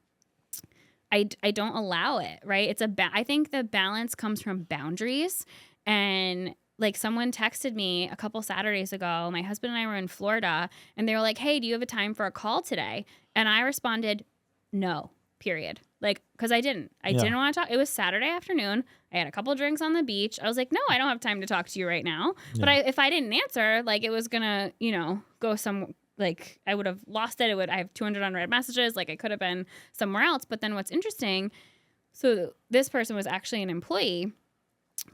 allow it, right? I think the balance comes from boundaries. And like someone texted me a couple Saturdays ago, my husband and I were in Florida and they were like, hey, do you have a time for a call today? And I responded, no, period. Like, because I didn't want to talk. It was Saturday afternoon. I had a couple drinks on the beach. I was like, no, I don't have time to talk to you right now. Yeah. But if I didn't answer, like, it was gonna, go some, like, I would have lost it. I have 200 unread messages. Like, it could have been somewhere else. But then what's interesting, so this person was actually an employee,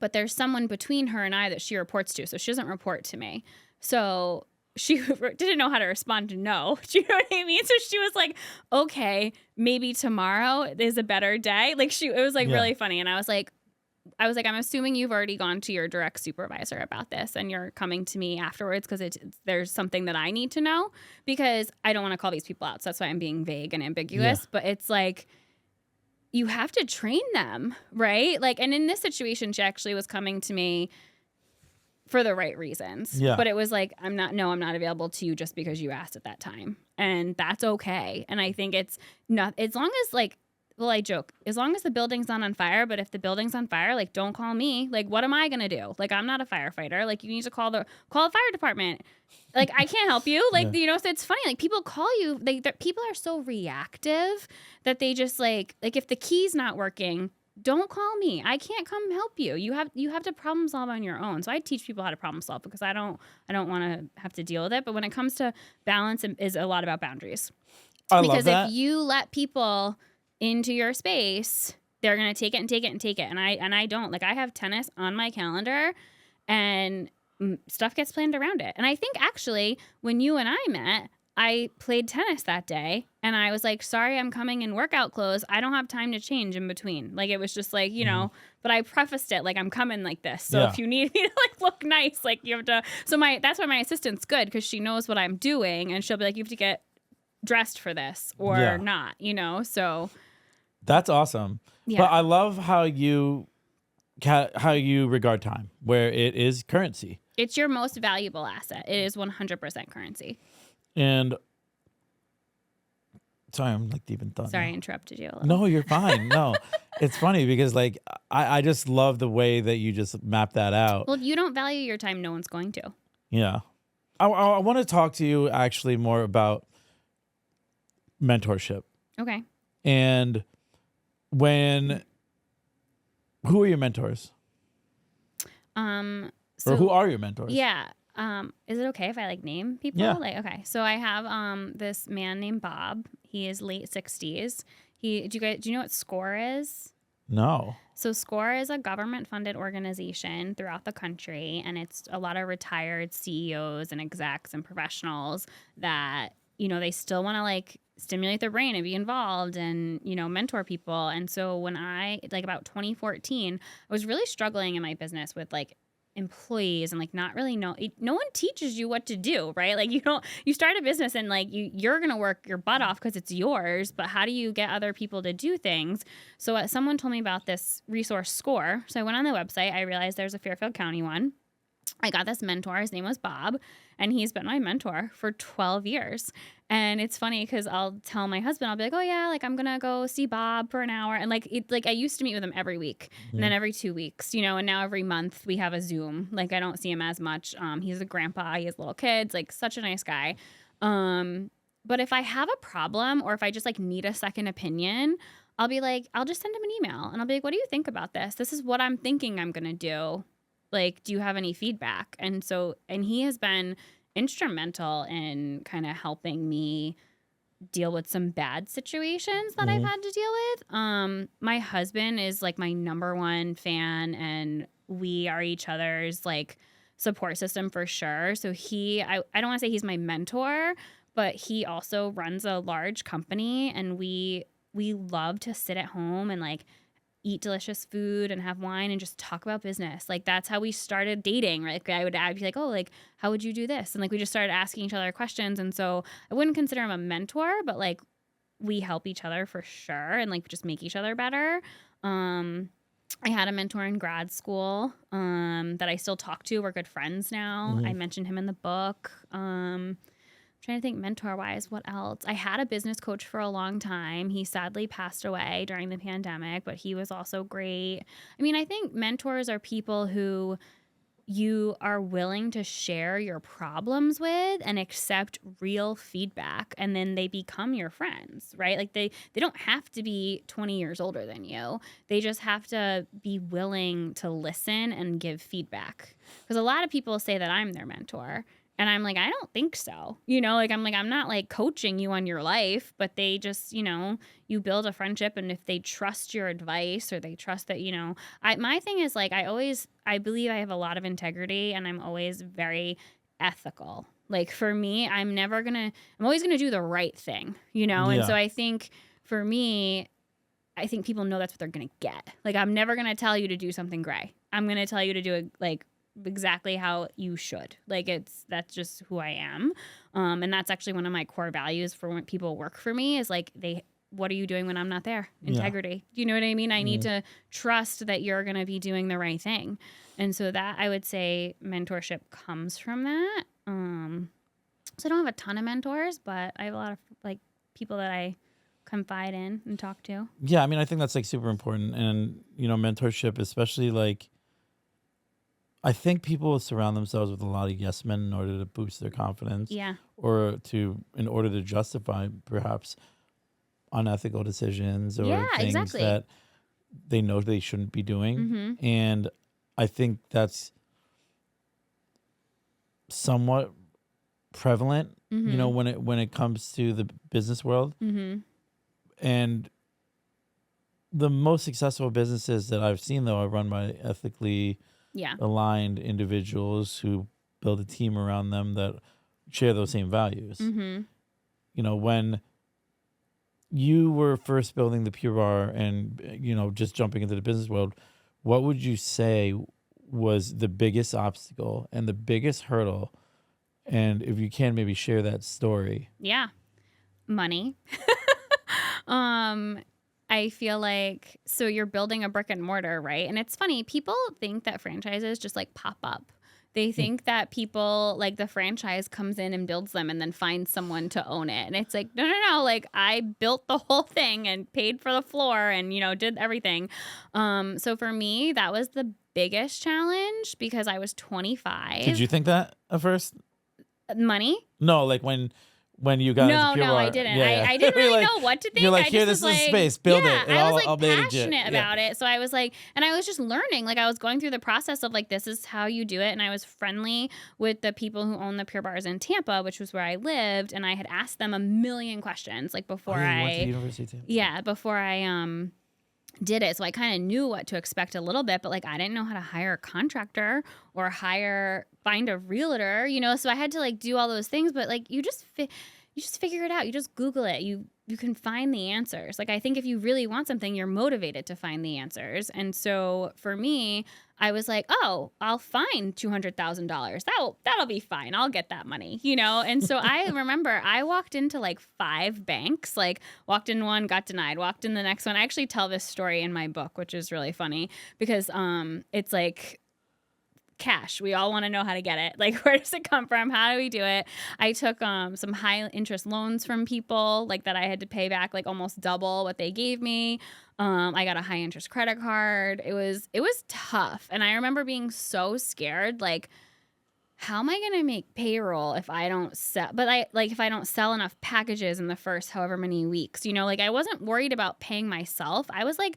but there's someone between her and I that she reports to. So she doesn't report to me. So she didn't know how to respond to no. Do you know what I mean? So she was like, okay, maybe tomorrow is a better day. Like, it was like really funny. And I was like, I'm assuming you've already gone to your direct supervisor about this and you're coming to me afterwards because there's something that I need to know, because I don't want to call these people out. So that's why I'm being vague and ambiguous. Yeah. But it's like, you have to train them, right? Like, and in this situation, she actually was coming to me for the right reasons. Yeah. But it was like, I'm not available to you just because you asked at that time. And that's okay. And I think it's not, as long as like, well, I joke, as long as the building's not on fire, but if the building's on fire, like, don't call me. Like, what am I going to do? Like, I'm not a firefighter. Like, you need to call the fire department. Like, I can't help you. Like, so it's funny. Like, people call you, people are so reactive that they just like if the key's not working, don't call me. I can't come help you. You have to problem solve on your own. So I teach people how to problem solve because I don't want to have to deal with it. But when it comes to balance, it is a lot about boundaries. Because if you let people into your space, they're gonna take it and take it and take it. And I don't. Like, I have tennis on my calendar, and stuff gets planned around it. And I think actually when you and I met, I played tennis that day, and I was like, sorry, I'm coming in workout clothes. I don't have time to change in between. Like, it was just like, but I prefaced it like, I'm coming like this. So if you need me to like look nice, like, you have to. So that's why my assistant's good, because she knows what I'm doing, and she'll be like, you have to get dressed for this or not, so. That's awesome. Yeah. But I love how you regard time, where it is currency. It's your most valuable asset. It is 100% currency. And sorry, I'm like deep in thought. Sorry, I interrupted you a little. No, you're fine. No, it's funny because like I just love the way that you just map that out. Well, if you don't value your time, no one's going to. Yeah. I want to talk to you actually more about mentorship. Okay. And who are your mentors? Or who are your mentors? Yeah. Is it okay if I like name people? Yeah. Like, okay. So I have this man named Bob. He is late 60s. Do you know what SCORE is? No. So SCORE is a government-funded organization throughout the country, and it's a lot of retired CEOs and execs and professionals that, they still want to like stimulate their brain and be involved and, mentor people. And so when about 2014, I was really struggling in my business with like employees and like not really no one teaches you what to do, right? Like, you start a business and like you're going to work your butt off because it's yours, but how do you get other people to do things? So someone told me about this resource SCORE. So I went on the website. I realized there's a Fairfield County one. I got this mentor. His name was Bob, and he's been my mentor for 12 years. And it's funny because I'll tell my husband, I'll be like, oh yeah, like I'm going to go see Bob for an hour. And like, I used to meet with him every week and then every 2 weeks, and now every month we have a Zoom. Like, I don't see him as much. He's a grandpa. He has little kids, like such a nice guy. But if I have a problem or if I just like need a second opinion, I'll be like, I'll just send him an email and I'll be like, what do you think about this? This is what I'm thinking I'm going to do. Like, do you have any feedback? And he has been instrumental in kind of helping me deal with some bad situations that I've had to deal with. My husband is like my number one fan, and we are each other's like support system for sure. So I don't want to say he's my mentor, but he also runs a large company, and we love to sit at home and like eat delicious food and have wine and just talk about business. Like, that's how we started dating, right? Like, I'd be like, oh, like, how would you do this? And like, we just started asking each other questions. And so I wouldn't consider him a mentor, but like, we help each other for sure and like just make each other better. I had a mentor in grad school that I still talk to. We're good friends now. I mentioned him in the book. Trying to think mentor-wise, what else? I had a business coach for a long time. He sadly passed away during the pandemic, but he was also great. I mean, I think mentors are people who you are willing to share your problems with and accept real feedback, and then they become your friends, right? Like they don't have to be 20 years older than you. They just have to be willing to listen and give feedback. Because a lot of people say that I'm their mentor. And I'm like, I don't think so. You know, like, I'm not like coaching you on your life, but they just, you know, you build a friendship. And if they trust your advice or they trust that, you know, my thing is like, I believe I have a lot of integrity and I'm always very ethical. Like for me, I'm always going to do the right thing, you know? And so I think for me, I think people know that's what they're going to get. Like, I'm never going to tell you to do something gray. I'm going to tell you to do it like exactly how you should. Like that's just who I am. And that's actually one of my core values for when people work for me is like what are you doing when I'm not there? Integrity. You know what I mean? I need to trust that you're going to be doing the right thing. And so that I would say mentorship comes from that. So I don't have a ton of mentors, but I have a lot of like people that I confide in and talk to. Yeah. I mean, I think that's like super important. And, you know, mentorship, especially like, I think people surround themselves with a lot of yes men in order to boost their confidence. Yeah. Or in order to justify perhaps unethical decisions or things that they know they shouldn't be doing. Mm-hmm. And I think that's somewhat prevalent, you know, when it comes to the business world. Mm-hmm. And the most successful businesses that I've seen, though, are run by ethically aligned individuals who build a team around them that share those same values. Mm-hmm. You know, when you were first building the Pure Barre and, you know, just jumping into the business world, what would you say was the biggest obstacle and the biggest hurdle? And if you can, maybe share that story. Yeah. Money. I feel like, so you're building a brick and mortar, right? And it's funny, people think that franchises just like pop up. They think that people, like the franchise comes in and builds them and then finds someone to own it. And it's like, no. Like I built the whole thing and paid for the floor and, you know, did everything. So for me, that was the biggest challenge because I was 25. Did you think that at first? Money? No, like when you got into Pure Barre. I didn't. I didn't really know what to think. You're like, I here, just this is like, space, build it. I was like I'll passionate about it. So I was like, and I was just learning. Like I was going through the process of like, this is how you do it. And I was friendly with the people who own the Pure Barres in Tampa, which was where I lived. And I had asked them a million questions like before you went to the university too? Yeah, before I did it. So I kind of knew what to expect a little bit, but like I didn't know how to hire a contractor or find a realtor, you know? So I had to like do all those things, but like you just figure it out. You just Google it. You can find the answers. Like I think if you really want something, you're motivated to find the answers. And so for me, I was like, oh, I'll find $200,000. That'll be fine. I'll get that money, you know? And so I remember I walked into like 5 banks, like walked in one, got denied, walked in the next one. I actually tell this story in my book, which is really funny because it's like cash. We all want to know how to get it. Like, where does it come from? How do we do it? I took some high interest loans from people like that I had to pay back like almost double what they gave me. I got a high interest credit card. It was tough. And I remember being so scared, like, how am I going to make payroll if I don't sell? But if I don't sell enough packages in the first however many weeks, you know, like I wasn't worried about paying myself. I was like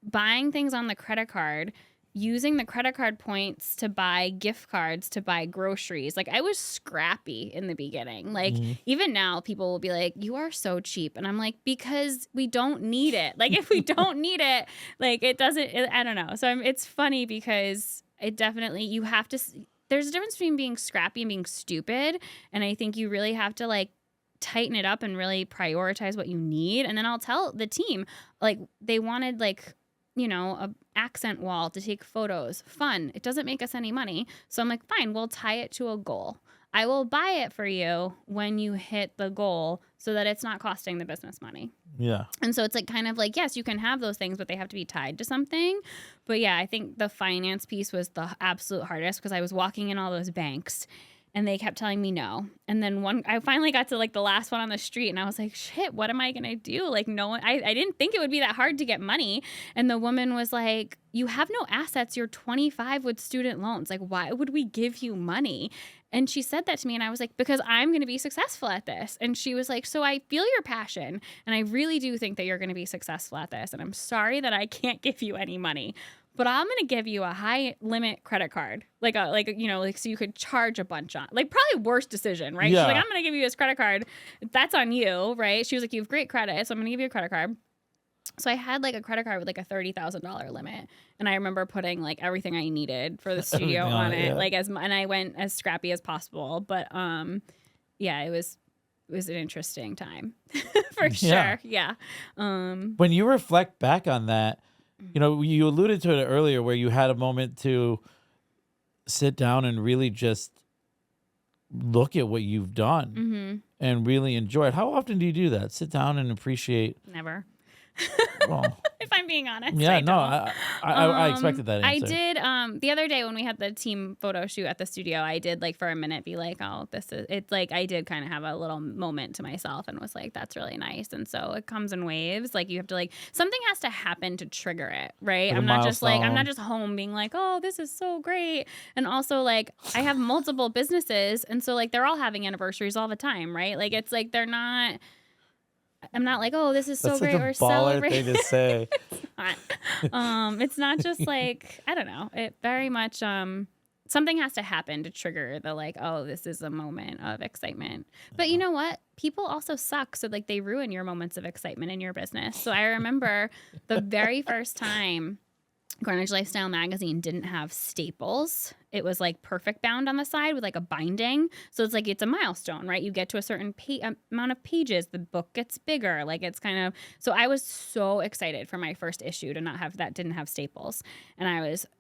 buying things on the credit card, using the credit card points to buy gift cards, to buy groceries. Like I was scrappy in the beginning. Like even now people will be like, you are so cheap. And I'm like, because we don't need it. Like if we don't need it, like I don't know. So it's funny because it definitely, you have to, there's a difference between being scrappy and being stupid. And I think you really have to like tighten it up and really prioritize what you need. And then I'll tell the team, like they wanted like, you know, a accent wall to take photos. Fun. It doesn't make us any money. So I'm like, fine, we'll tie it to a goal. I will buy it for you when you hit the goal so that it's not costing the business money. Yeah. And so it's like kind of like, yes, you can have those things, but they have to be tied to something. But yeah, I think the finance piece was the absolute hardest because I was walking in all those banks And they kept telling me no. And then I finally got to like the last one on the street and I was like, shit, what am I going to do? Like, no one, I didn't think it would be that hard to get money. And the woman was like, you have no assets. You're 25 with student loans. Like, why would we give you money? And she said that to me and I was like, because I'm going to be successful at this. And she was like, so I feel your passion. And I really do think that you're going to be successful at this. And I'm sorry that I can't give you any money. But I'm going to give you a high limit credit card, so you could charge a bunch on, like, probably worst decision, right? Yeah. She's like, I'm going to give you this credit card. That's on you, right? She was like, you have great credit, so I'm going to give you a credit card. So I had like a credit card with like a $30,000 limit. And I remember putting like everything I needed for the studio on it, and I went as scrappy as possible. But it was an interesting time for sure. Yeah. When you reflect back on that, you alluded to it earlier where you had a moment to sit down and really just look at what you've done and really enjoy it. How often do you do that? Sit down and appreciate? Never. Well, if I'm being honest. Yeah, I expected that answer. I did the other day when we had the team photo shoot at the studio, I did like for a minute be like, oh, this is, it's like I did kind of have a little moment to myself and was like, that's really nice. And so it comes in waves. Like you have to like, something has to happen to trigger it, right? Like I'm not just home being like, oh, this is so great. And also like I have multiple businesses and so like they're all having anniversaries all the time, right? Like it's like I'm not like, oh, this is so great. We're celebrating. Thing to say. It's not just like, I don't know. It very much, something has to happen to trigger the like, oh, this is a moment of excitement. But you know what? People also suck. So like they ruin your moments of excitement in your business. So I remember the very first time Greenwich Lifestyle magazine didn't have staples. It was like perfect bound on the side with like a binding. So it's like, it's a milestone, right? You get to a certain amount of pages, the book gets bigger. Like it's kind of, so I was so excited for my first issue to not have that, didn't have staples. And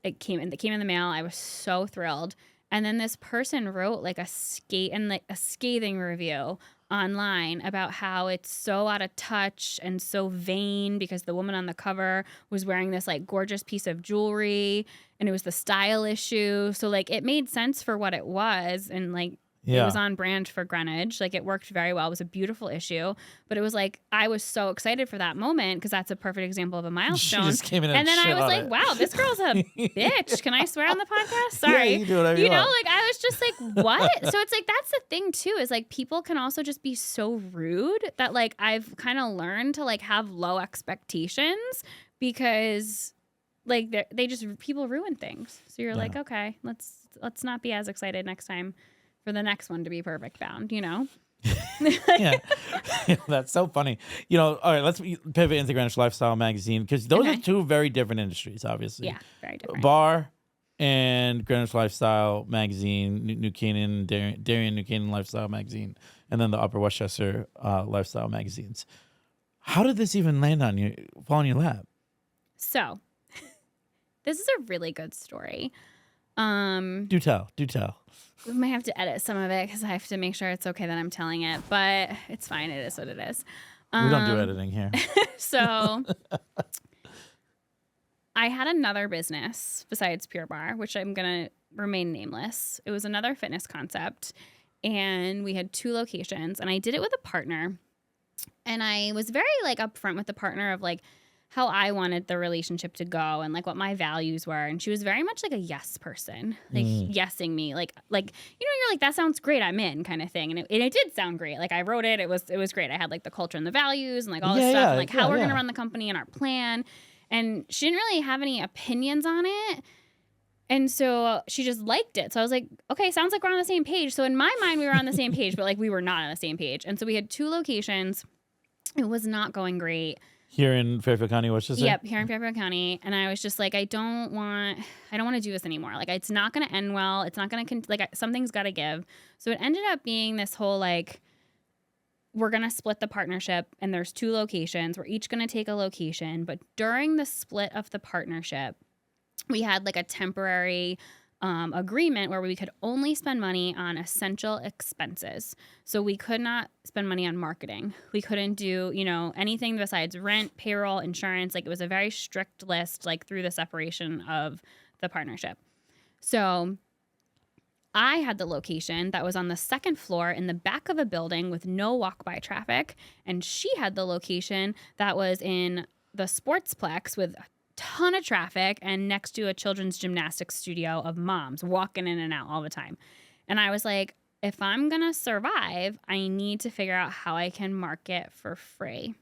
it came in the mail. I was so thrilled. And then this person wrote like a scathing review online about how it's so out of touch and so vain because the woman on the cover was wearing this like gorgeous piece of jewelry and it was the style issue. So like it made sense for what it was and like it was on brand for Greenwich. Like it worked very well. It was a beautiful issue, but it was like I was so excited for that moment because that's a perfect example of a milestone. She just came in and then I was like, it. wow, this girl's a bitch. Can I swear on the podcast? Sorry. Yeah, you do whatever you want. Like I was just like, what? So it's like that's the thing too, is like people can also just be so rude that like I've kind of learned to like have low expectations because like people ruin things. So you're like, okay, let's not be as excited next time for the next one to be perfect bound, yeah, that's so funny. All right, let's pivot into Greenwich Lifestyle magazine because those are two very different industries, obviously. Yeah, very different. Barre and Greenwich Lifestyle magazine, New Canaan, Darien New Canaan Lifestyle magazine, and then the Upper Westchester Lifestyle magazines. How did this even fall on your lap? So, this is a really good story. Do tell. We might have to edit some of it because I have to make sure it's okay that I'm telling it, but it's fine. It is what it is. We don't do editing here. So I had another business besides Pure Barre, which I'm going to remain nameless. It was another fitness concept, and we had 2 locations, and I did it with a partner, and I was very like upfront with the partner of like how I wanted the relationship to go and like what my values were. And she was very much like a yes person, like yesing me, like, you're like, that sounds great. I'm in kind of thing. And it did sound great. Like I wrote it. It was great. I had like the culture and the values and like all this stuff and like how we're going to run the company and our plan. And she didn't really have any opinions on it. And so she just liked it. So I was like, okay, sounds like we're on the same page. So in my mind, we were on the same page, but like we were not on the same page. And so we had 2 locations. It was not going great. Here in Fairfield County, Westchester? Yep, here in Fairfield County. And I was just like, I don't want to do this anymore. Like, it's not going to end well. It's not going to, something's got to give. So it ended up being this whole, like, we're going to split the partnership and there's 2 locations. We're each going to take a location. But during the split of the partnership, we had, like, a temporary agreement where we could only spend money on essential expenses. So we could not spend money on marketing. We couldn't do, anything besides rent, payroll, insurance. Like it was a very strict list, like through the separation of the partnership. So I had the location that was on the second floor in the back of a building with no walk-by traffic. And she had the location that was in the sportsplex with a ton of traffic and next to a children's gymnastics studio of moms walking in and out all the time. And I was like, if I'm going to survive, I need to figure out how I can market for free.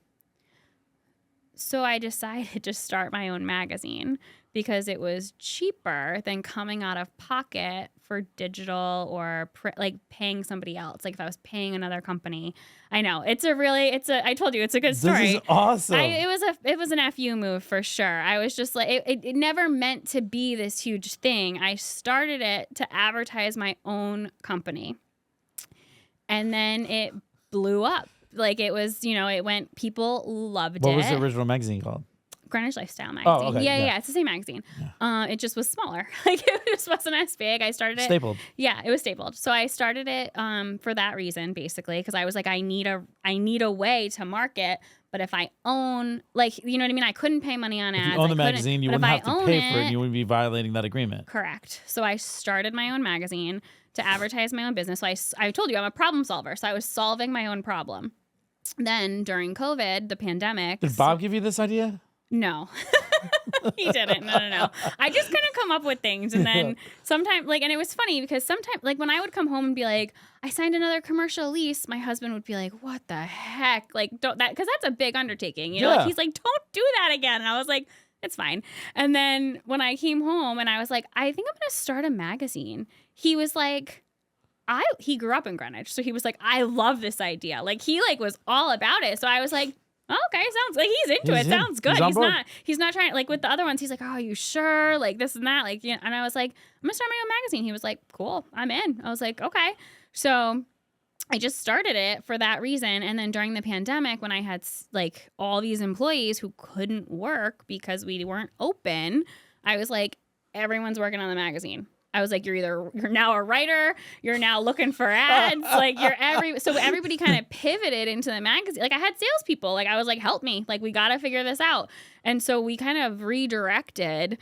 So I decided to start my own magazine because it was cheaper than coming out of pocket for digital or like paying somebody else. Like if I was paying another company. I know I told you it's a good story. This is awesome. It was an FU move for sure. I was just like, it never meant to be this huge thing. I started it to advertise my own company. And then it blew up. Like it was, people loved it. What was the original magazine called? Greenwich Lifestyle magazine. Oh, okay. Yeah. It's the same magazine. Yeah. It just was smaller. Like it just wasn't as big. I started it stapled. Yeah, it was stapled. So I started it for that reason, basically, because I was like, I need a way to market. But if I own, like, you know what I mean? I couldn't pay money on ads. If you own the magazine, you wouldn't have to pay for it. And you wouldn't be violating that agreement. Correct. So I started my own magazine to advertise my own business. So I told you I'm a problem solver. So I was solving my own problem. Then during COVID, the pandemic. Did Bob give you this idea? No, he didn't. No. I just kind of come up with things. And then sometimes, and it was funny because sometimes, when I would come home and be like, I signed another commercial lease, my husband would be like, what the heck? Like, don't that, because that's a big undertaking. Like, he's like, don't do that again. And I was like, it's fine. And then when I came home and I was like, I think I'm going to start a magazine. He was like, he grew up in Greenwich. So he was like, I love this idea. Like, he was all about it. So I was like, oh, okay, sounds like he's into it. Sounds good. He's not trying, like with the other ones, he's like, oh, are you sure? Like this and that. And I was like, I'm gonna start my own magazine. He was like, cool, I'm in. I was like, okay. So I just started it for that reason. And then during the pandemic, when I had all these employees who couldn't work because we weren't open, I was like, everyone's working on the magazine. I was like, you're now a writer, you're now looking for ads, so everybody kind of pivoted into the magazine. Like I had salespeople, I was like, help me, we got to figure this out. And so we kind of redirected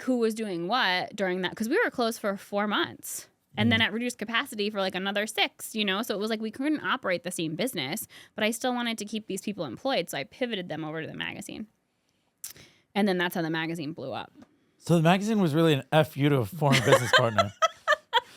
who was doing what during that, because we were closed for 4 months. And then at reduced capacity for another 6, So it was we couldn't operate the same business, but I still wanted to keep these people employed. So I pivoted them over to the magazine. And then that's how the magazine blew up. So the magazine was really an FU to a foreign business partner.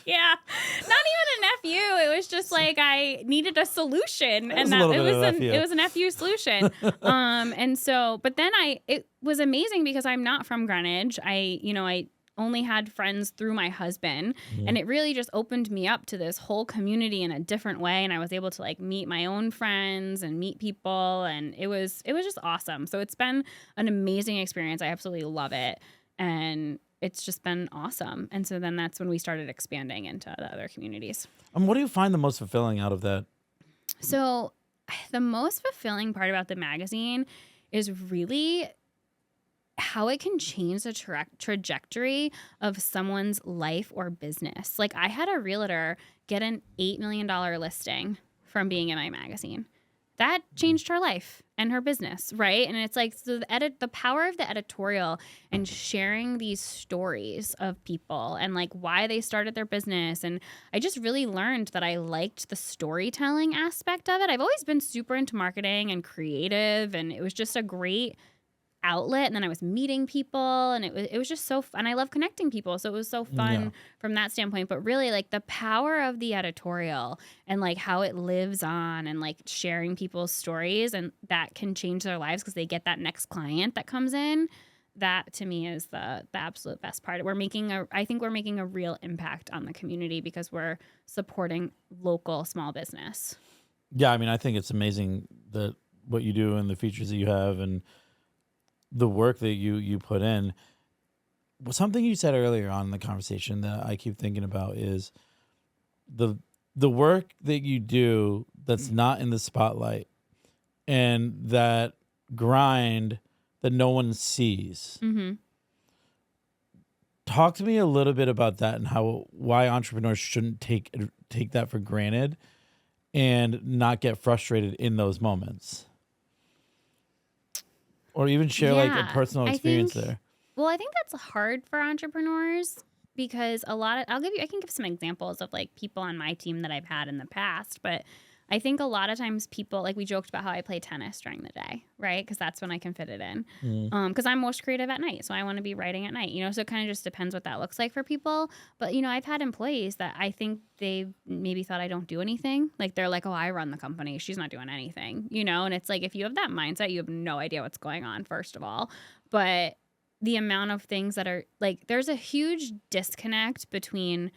Yeah, not even an FU. It was just I needed a solution, and it was an FU solution. And so, but then it was amazing because I'm not from Greenwich. I only had friends through my husband, and it really just opened me up to this whole community in a different way. And I was able to meet my own friends and meet people, and it was just awesome. So it's been an amazing experience. I absolutely love it. And it's just been awesome. And so then that's when we started expanding into the other communities. What do you find the most fulfilling out of that? So the most fulfilling part about the magazine is really how it can change the trajectory of someone's life or business. I had a realtor get an $8 million listing from being in my magazine. That changed her life and her business, right? And it's so the power of the editorial and sharing these stories of people and why they started their business. And I just really learned that I liked the storytelling aspect of it. I've always been super into marketing and creative, and it was just a great outlet. And then I was meeting people, and it was just so fun. I love connecting people, so it was so fun from that standpoint. But really the power of the editorial and how it lives on, and sharing people's stories, and that can change their lives because they get that next client that comes in. That to me is the absolute best part. I think we're making a real impact on the community because we're supporting local small business. Yeah, I think it's amazing that what you do and the features that you have and the work that you put in. Something you said earlier on in the conversation that I keep thinking about is the work that you do that's not in the spotlight, and that grind that no one sees. Mm-hmm. Talk to me a little bit about that and why entrepreneurs shouldn't take that for granted and not get frustrated in those moments. Or even share a personal experience there. Well, I think that's hard for entrepreneurs because I can give some examples of like people on my team that I've had in the past, but I think a lot of times people, like we joked about how I play tennis during the day, right? Because that's when I can fit it in. Because I'm most creative at night, so I want to be writing at night, so it kind of just depends what that looks like for people. But, I've had employees that I think they maybe thought I don't do anything. Like they're like, oh, I run the company. She's not doing anything, and it's like if you have that mindset, you have no idea what's going on, first of all. But the amount of things that are like, there's a huge disconnect between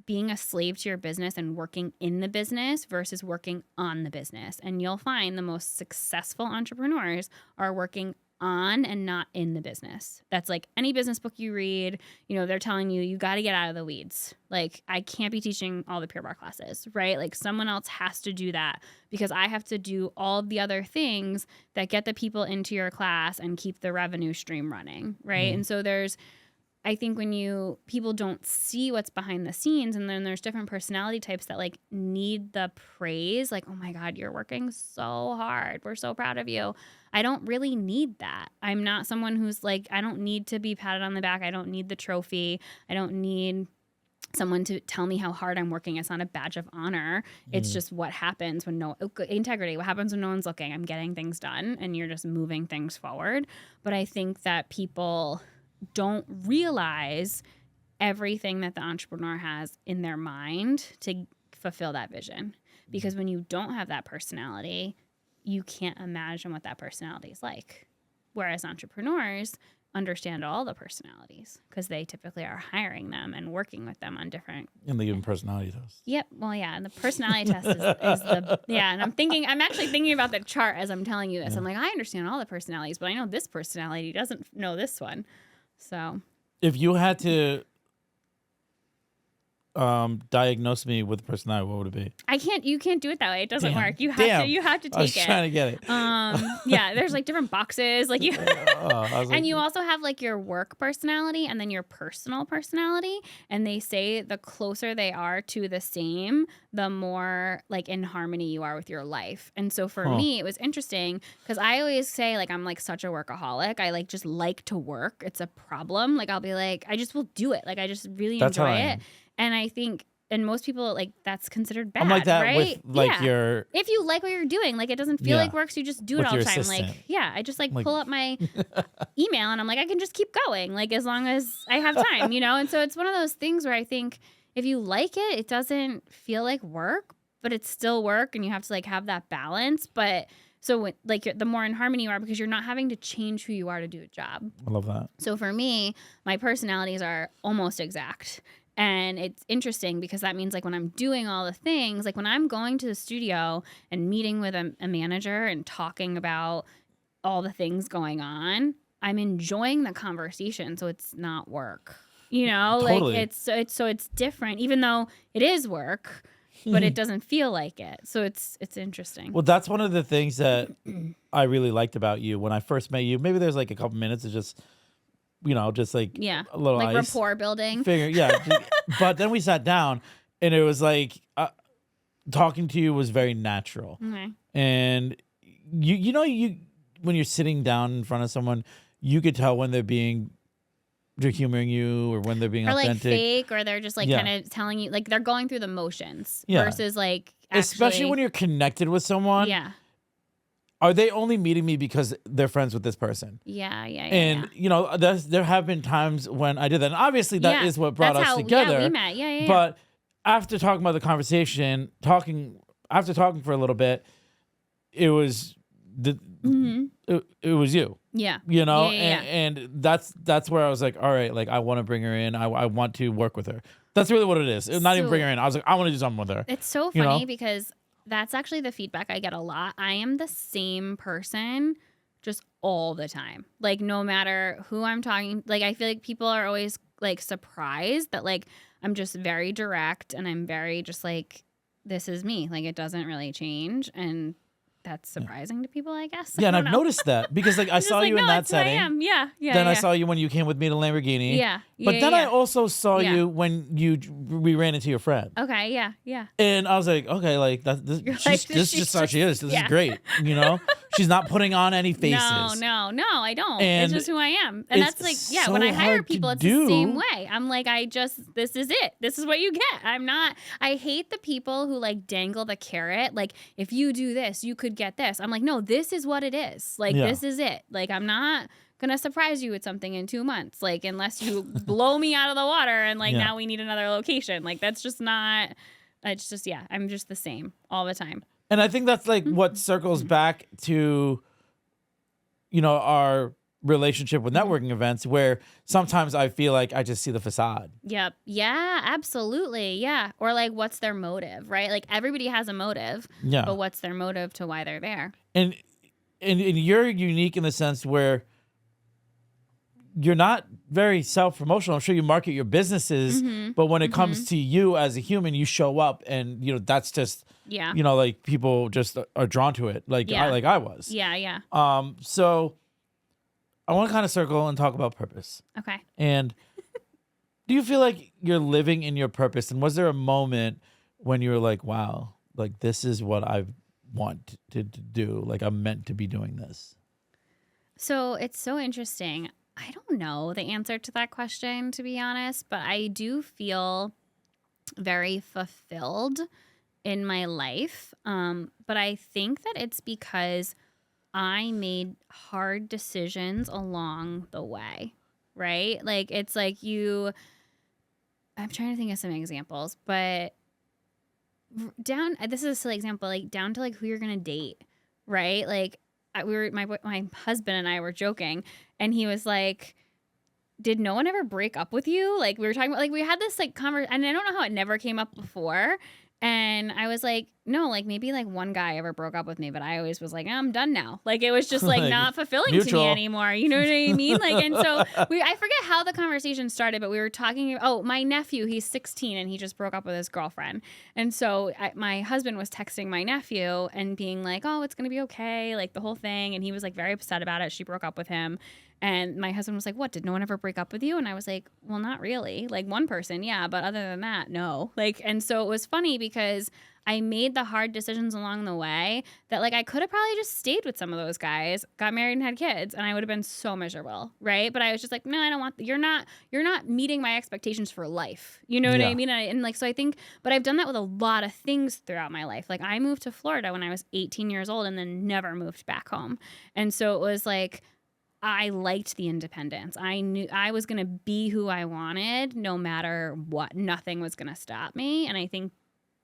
being a slave to your business and working in the business versus working on the business. And you'll find the most successful entrepreneurs are working on and not in the business. That's like any business book you read, they're telling you got to get out of the weeds. Like I can't be teaching all the Pure Barre classes, right? Like someone else has to do that because I have to do all of the other things that get the people into your class and keep the revenue stream running, right? And so I think when people don't see what's behind the scenes, and then there's different personality types that like need the praise, like, oh my God, you're working so hard. We're so proud of you. I don't really need that. I'm not someone who's like, I don't need to be patted on the back. I don't need the trophy. I don't need someone to tell me how hard I'm working. It's not a badge of honor. It's just what happens when integrity, what happens when no one's looking. I'm getting things done and you're just moving things forward. But I think that people don't realize everything that the entrepreneur has in their mind to fulfill that vision. Because when you don't have that personality, you can't imagine what that personality is like. Whereas entrepreneurs understand all the personalities because they typically are hiring them and working with them on different. And they give them personality tests. Yep. Well, yeah. And the personality test is and I'm actually thinking about the chart as I'm telling you this. I'm like, I understand all the personalities, but I know this personality doesn't know this one. So if you had to diagnose me with personality, what would it be? You can't do it that way. It doesn't work. You have to take it. I was trying to get it. Yeah, there's like different boxes. Like and you also have like your work personality and then your personal personality. And they say the closer they are to the same, the more like in harmony you are with your life. And so for me, it was interesting because I always say like I'm like such a workaholic. I like just like to work. It's a problem. Like I'll be like, I just will do it. Like I just really enjoy it. And I think, and most people like that's considered bad. I'm like that, right? With like your. If you like what you're doing, like it doesn't feel like work, so you just do it all the time. Assistant. Like, I just like pull up my email and I'm like, I can just keep going, like as long as I have time, And so it's one of those things where I think if you like it, it doesn't feel like work, but it's still work, and you have to like have that balance. But so like the more in harmony you are, because you're not having to change who you are to do a job. I love that. So for me, my personalities are almost exact. And it's interesting because that means like when I'm doing all the things, like when I'm going to the studio and meeting with a manager and talking about all the things going on, I'm enjoying the conversation. So it's not work, Totally. Like it's different, even though it is work, but it doesn't feel like it. So it's interesting. Well, that's one of the things that I really liked about you when I first met you. Maybe there's like a couple minutes of just like a little like ice. Rapport building. But then we sat down and it was like talking to you was very natural. Okay. And you when you're sitting down in front of someone, you could tell when they're humoring you or when they're being authentic. Like fake, or they're just like kind of telling you, like they're going through the motions versus like actually, especially when you're connected with someone. Yeah. Are they only meeting me because they're friends with this person? Yeah. And, there have been times when I did that. And obviously that is what brought us together. Yeah, we met. Yeah. But after talking about the conversation, after talking for a little bit, it was it was you. Yeah. And that's where I was like, all right, like I want to bring her in. I want to work with her. That's really what it is. Not even bring her in. I was like, I want to do something with her. It's so funny because that's actually the feedback I get a lot. I am the same person just all the time. Like no matter who I'm talking, like I feel like people are always like surprised that like I'm just very direct and I'm very just like, this is me. Like it doesn't really change. And that's surprising to people, I guess. Yeah, and I've noticed that because like I saw you in that setting. I am. Yeah. Then I saw you when you came with me to Lamborghini. Yeah. But then I also saw you when we ran into your friend. Okay. Yeah. And I was like, okay, like this is just how she is. This is great. She's not putting on any faces. No, I don't. And it's just who I am. And that's like, so when I hire hard to people, it's do. the same way. I'm like, this is it. This is what you get. I hate the people who like dangle the carrot. Like, if you do this, you could get this. I'm like, no, this is what it is. Like, this is it. Like, I'm not gonna surprise you with something in 2 months. Like, unless you blow me out of the water and like, now we need another location. Like, that's just not, it's just, I'm just the same all the time. And I think that's like what circles back to, our relationship with networking events, where sometimes I feel like I just see the facade. Yep. Yeah, absolutely. Yeah. Or like, what's their motive, right? Like, everybody has a motive, but what's their motive to why they're there? And you're unique in the sense where you're not very self-promotional. I'm sure you market your businesses, but when it comes to you as a human, you show up, and that's just like people just are drawn to it, like I was. Yeah. So I want to kind of circle and talk about purpose. Okay. And do you feel like you're living in your purpose? And was there a moment when you were like, wow, like this is what I want to do? Like, I'm meant to be doing this. So it's so interesting. I don't know the answer to that question, to be honest, but I do feel very fulfilled in my life. But I think that it's because I made hard decisions along the way, right? Like, it's like I'm trying to think of some examples, but this is a silly example, like down to like who you're going to date, right? Like, my husband and I were joking, and he was like, did no one ever break up with you? Like, we were talking about, like, we had this like conversation, and I don't know how it never came up before. And I was like, no, like maybe like one guy ever broke up with me, but I always was like, I'm done now. Like, it was just like not fulfilling to me anymore. You know what I mean? Like, and so I forget how the conversation started, but we were talking, my nephew, he's 16 and he just broke up with his girlfriend. And so my husband was texting my nephew and being like, oh, it's going to be okay. Like the whole thing. And he was like very upset about it. She broke up with him. And my husband was like, what, did no one ever break up with you? And I was like, well, not really. Like one person, yeah. But other than that, no. Like, and so it was funny because I made the hard decisions along the way that like I could have probably just stayed with some of those guys, got married and had kids, and I would have been so miserable, right? But I was just like, no, I don't want, you're not meeting my expectations for life. You know what I mean? And like, so I think, but I've done that with a lot of things throughout my life. Like I moved to Florida when I was 18 years old and then never moved back home. And so it was like, I liked the independence. I knew I was going to be who I wanted no matter what. Nothing was going to stop me. And I think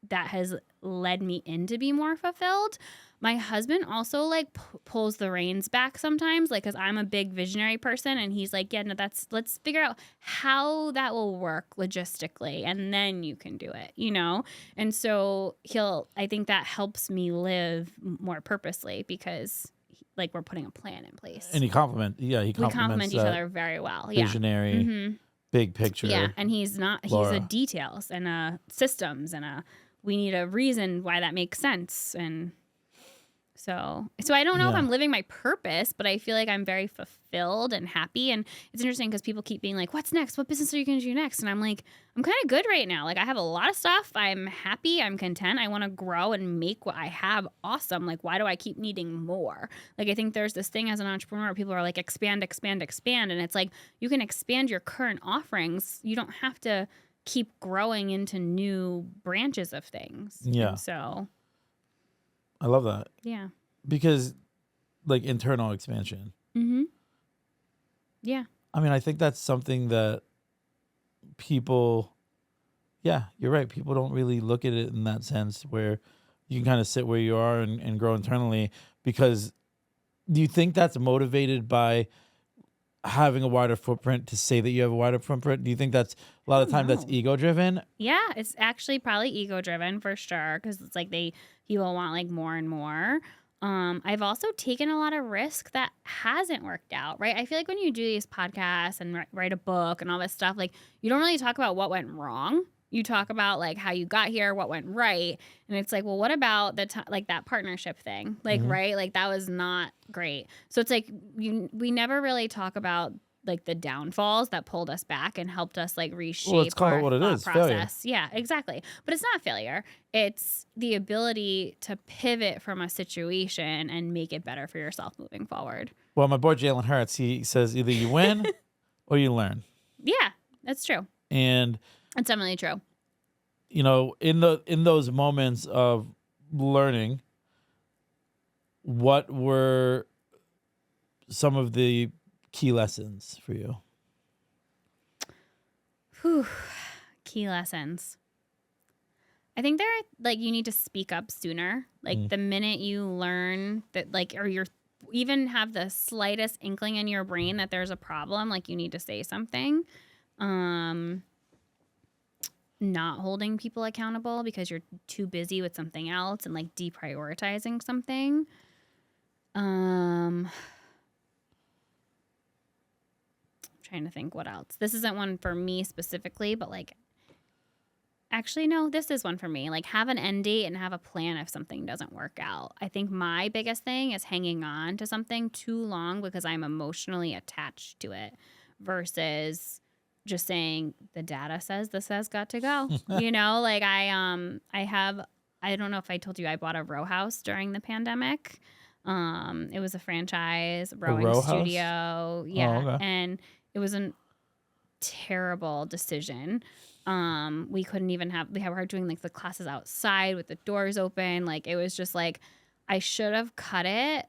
that has led me into be more fulfilled. My husband also like pulls the reins back sometimes, like, cause I'm a big visionary person and he's like, yeah, no, let's figure out how that will work logistically and then you can do it, you know? And so I think that helps me live more purposely because like we're putting a plan in place. And we complement each other very well. Visionary, big picture. Yeah, and he's a details and a systems and we need a reason why that makes sense. And so I don't know if I'm living my purpose, but I feel like I'm very fulfilled and happy. And it's interesting because people keep being like, what's next? What business are you going to do next? And I'm like, I'm kind of good right now. Like I have a lot of stuff. I'm happy. I'm content. I want to grow and make what I have awesome. Like, why do I keep needing more? Like, I think there's this thing as an entrepreneur, people are like, expand. And it's like, you can expand your current offerings. You don't have to keep growing into new branches of things. Yeah. And so I love that. Yeah. Because like internal expansion. Mm-hmm. Yeah. I mean, I think that's something that people, you're right. People don't really look at it in that sense where you can kind of sit where you are and grow internally. Because do you think that's motivated by having a wider footprint to say that you have a wider footprint? Do you think that's a lot of time that's ego driven? Yeah, it's actually probably ego driven for sure. Cause it's like people want like more and more. I've also taken a lot of risk that hasn't worked out, right? I feel like when you do these podcasts and write a book and all this stuff, like you don't really talk about what went wrong. You talk about like how you got here, what went right. And it's like, well, what about like that partnership thing? Like, right? Like that was not great. So it's like, we never really talk about like the downfalls that pulled us back and helped us like reshape let's call our it what it thought is, failure. process. Yeah, exactly. But it's not failure. It's the ability to pivot from a situation and make it better for yourself moving forward. Well, my boy Jalen Hurts, he says either you win or you learn. Yeah, that's true. And That's definitely true. you know, in those moments of learning, what were some of the key lessons for you? Whew. Key lessons. I think you need to speak up sooner. Like the minute you learn that or you're even have the slightest inkling in your brain that there's a problem, like you need to say something. Not holding people accountable because you're too busy with something else and like deprioritizing something. Trying to think what else. This isn't one for me specifically, but like, actually, no, this is one for me. Like, have an end date and have a plan if something doesn't work out. I think my biggest thing is hanging on to something too long because I'm emotionally attached to it versus just saying the data says this has got to go. You know, like I don't know if I told you I bought a row house during the pandemic. It was a franchise rowing studio. Yeah. Oh, okay. And it was a terrible decision. We couldn't even we were doing like the classes outside with the doors open. Like it was just like, I should have cut it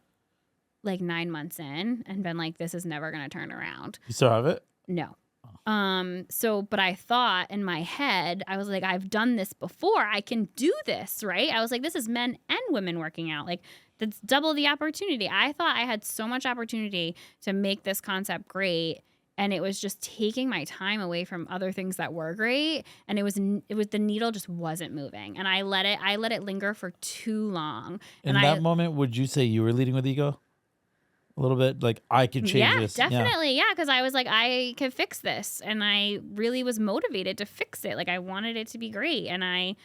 like 9 months in and been like, this is never going to turn around. You still have it? No. But I thought in my head, I was like, I've done this before. I can do this, right? I was like, this is men and women working out. Like that's double the opportunity. I thought I had so much opportunity to make this concept great. And it was just taking my time away from other things that were great. And it was the needle just wasn't moving. And I let it linger for too long. In that moment, would you say you were leading with ego? A little bit, like I could change this. Definitely. Yeah. Because I was like, I could fix this. And I really was motivated to fix it. Like I wanted it to be great. And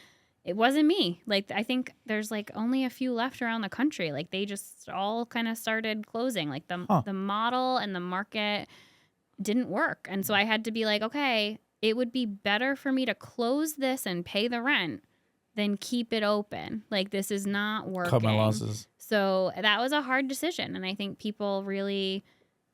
it wasn't me. Like I think there's like only a few left around the country. Like they just all kind of started closing. Like the model and the market didn't work. And so I had to be like, okay, it would be better for me to close this and pay the rent than keep it open. Like this is not working. Cut my losses. So that was a hard decision. And I think people really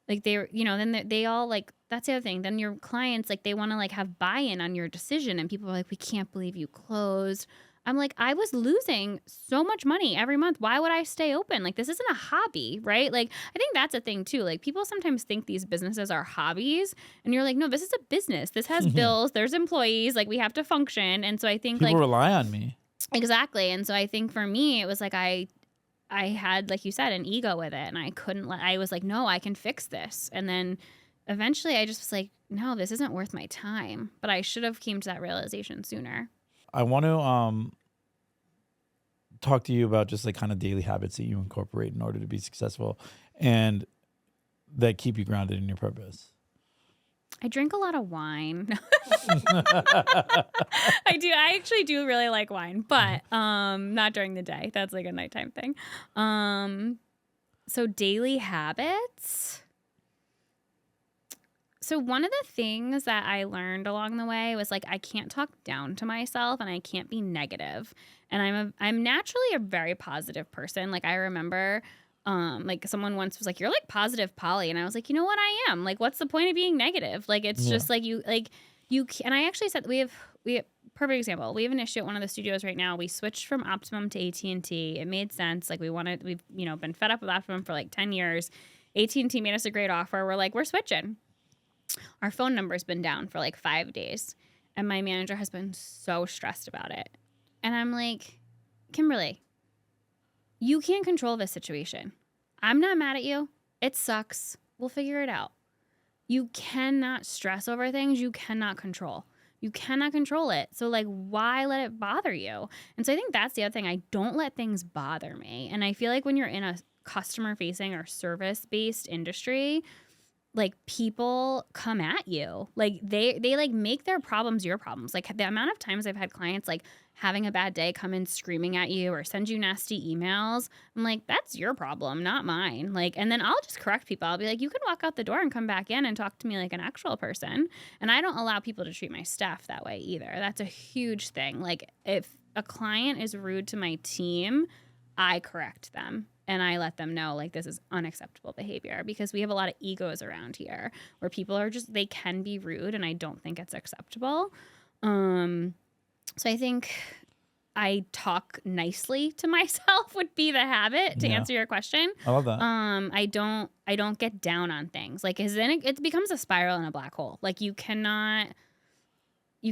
like then they all like, that's the other thing. Then your clients, like they want to like have buy-in on your decision. And people are like, we can't believe you closed. I'm like, I was losing so much money every month. Why would I stay open? Like, this isn't a hobby, right? Like, I think that's a thing too. Like, people sometimes think these businesses are hobbies. And you're like, no, this is a business. This has bills. There's employees. Like, we have to function. And so I think people rely on me. Exactly. And so I think for me, it was like I had, like you said, an ego with it. And I was like, no, I can fix this. And then eventually I just was like, no, this isn't worth my time. But I should have came to that realization sooner. I want to talk to you about just like kind of daily habits that you incorporate in order to be successful and that keep you grounded in your purpose. I drink a lot of wine. I do. I actually do really like wine, but not during the day. That's like a nighttime thing. So daily habits. So one of the things that I learned along the way was like I can't talk down to myself and I can't be negative. And I'm naturally a very positive person. Like I remember like someone once was like, you're like positive Polly. And I was like, you know what, I am. Like, what's the point of being negative? Like it's just like you and I actually said we have perfect example. We have an issue at one of the studios right now. We switched from Optimum to AT&T. It made sense. Like we've been fed up with Optimum for like 10 years. AT&T made us a great offer. We're like, we're switching. Our phone number's been down for like 5 days. And my manager has been so stressed about it. And I'm like, Kimberly, you can't control this situation. I'm not mad at you. It sucks. We'll figure it out. You cannot stress over things you cannot control. You cannot control it. So like, why let it bother you? And so I think that's the other thing. I don't let things bother me. And I feel like when you're in a customer facing or service based industry, like people come at you. Like they like make their problems your problems. Like the amount of times I've had clients like having a bad day come in screaming at you or send you nasty emails. I'm like, that's your problem, not mine. Like, and then I'll just correct people. I'll be like, you can walk out the door and come back in and talk to me like an actual person. And I don't allow people to treat my staff that way either. That's a huge thing. Like if a client is rude to my team, I correct them. And I let them know, like, this is unacceptable behavior, because we have a lot of egos around here where people are just, they can be rude, and I don't think it's acceptable. So I think I talk nicely to myself would be the habit to answer your question. I love that. I don't get down on things. Like, 'cause then it becomes a spiral and a black hole. Like you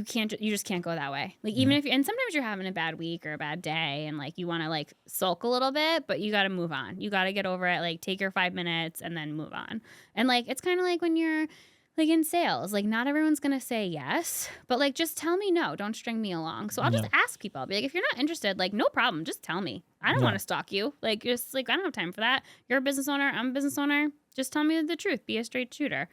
just can't go that way. Like even if and sometimes you're having a bad week or a bad day and like you want to like sulk a little bit, but you got to move on. You got to get over it. Like take your 5 minutes and then move on. And like, it's kind of like when you're like in sales, like not everyone's going to say yes, but like, just tell me no, don't string me along. So I'll just ask people. I'll be like, if you're not interested, like no problem. Just tell me. I don't want to stalk you. Like just like, I don't have time for that. You're a business owner. I'm a business owner. Just tell me the truth. Be a straight shooter.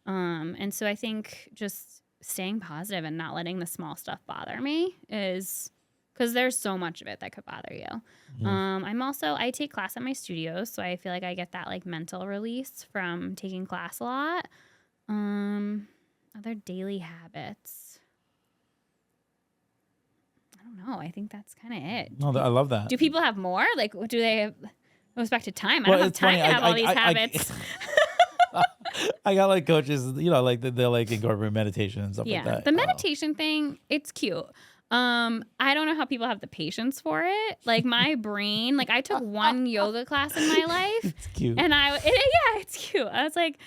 And so I think just staying positive and not letting the small stuff bother me is because there's so much of it that could bother you. I take class at my studio, so I feel like I get that like mental release from taking class a lot. Other daily habits, I don't know. I think that's kind of it. No, I love that. Do people have more? Like, do they have? It goes back to time. I don't have time to have all these habits. I got like coaches, you know, like they'll like incorporate meditation and stuff like that. The meditation thing, it's cute. I don't know how people have the patience for it. Like my brain, like I took one yoga class in my life. It's cute. And it's cute. I was like,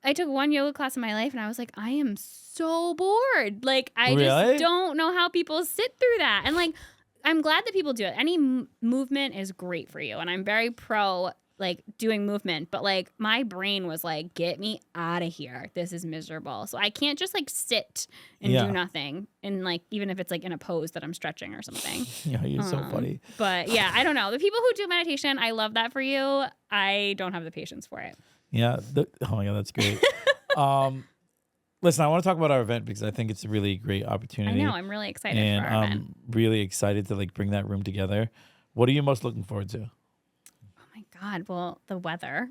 I took one yoga class in my life and I was like, I am so bored. Like I just don't know how people sit through that. And like, I'm glad that people do it. Any movement is great for you. And I'm very pro like doing movement, but like my brain was like, get me out of here. This is miserable. So I can't just like sit and do nothing. And like, even if it's like in a pose that I'm stretching or something. Yeah, you're so funny. But yeah, I don't know. The people who do meditation, I love that for you. I don't have the patience for it. Yeah. Oh my God, that's great. Listen, I want to talk about our event because I think it's a really great opportunity. I know. I'm really excited for our event. I'm really excited to like bring that room together. What are you most looking forward to? God, well, the weather.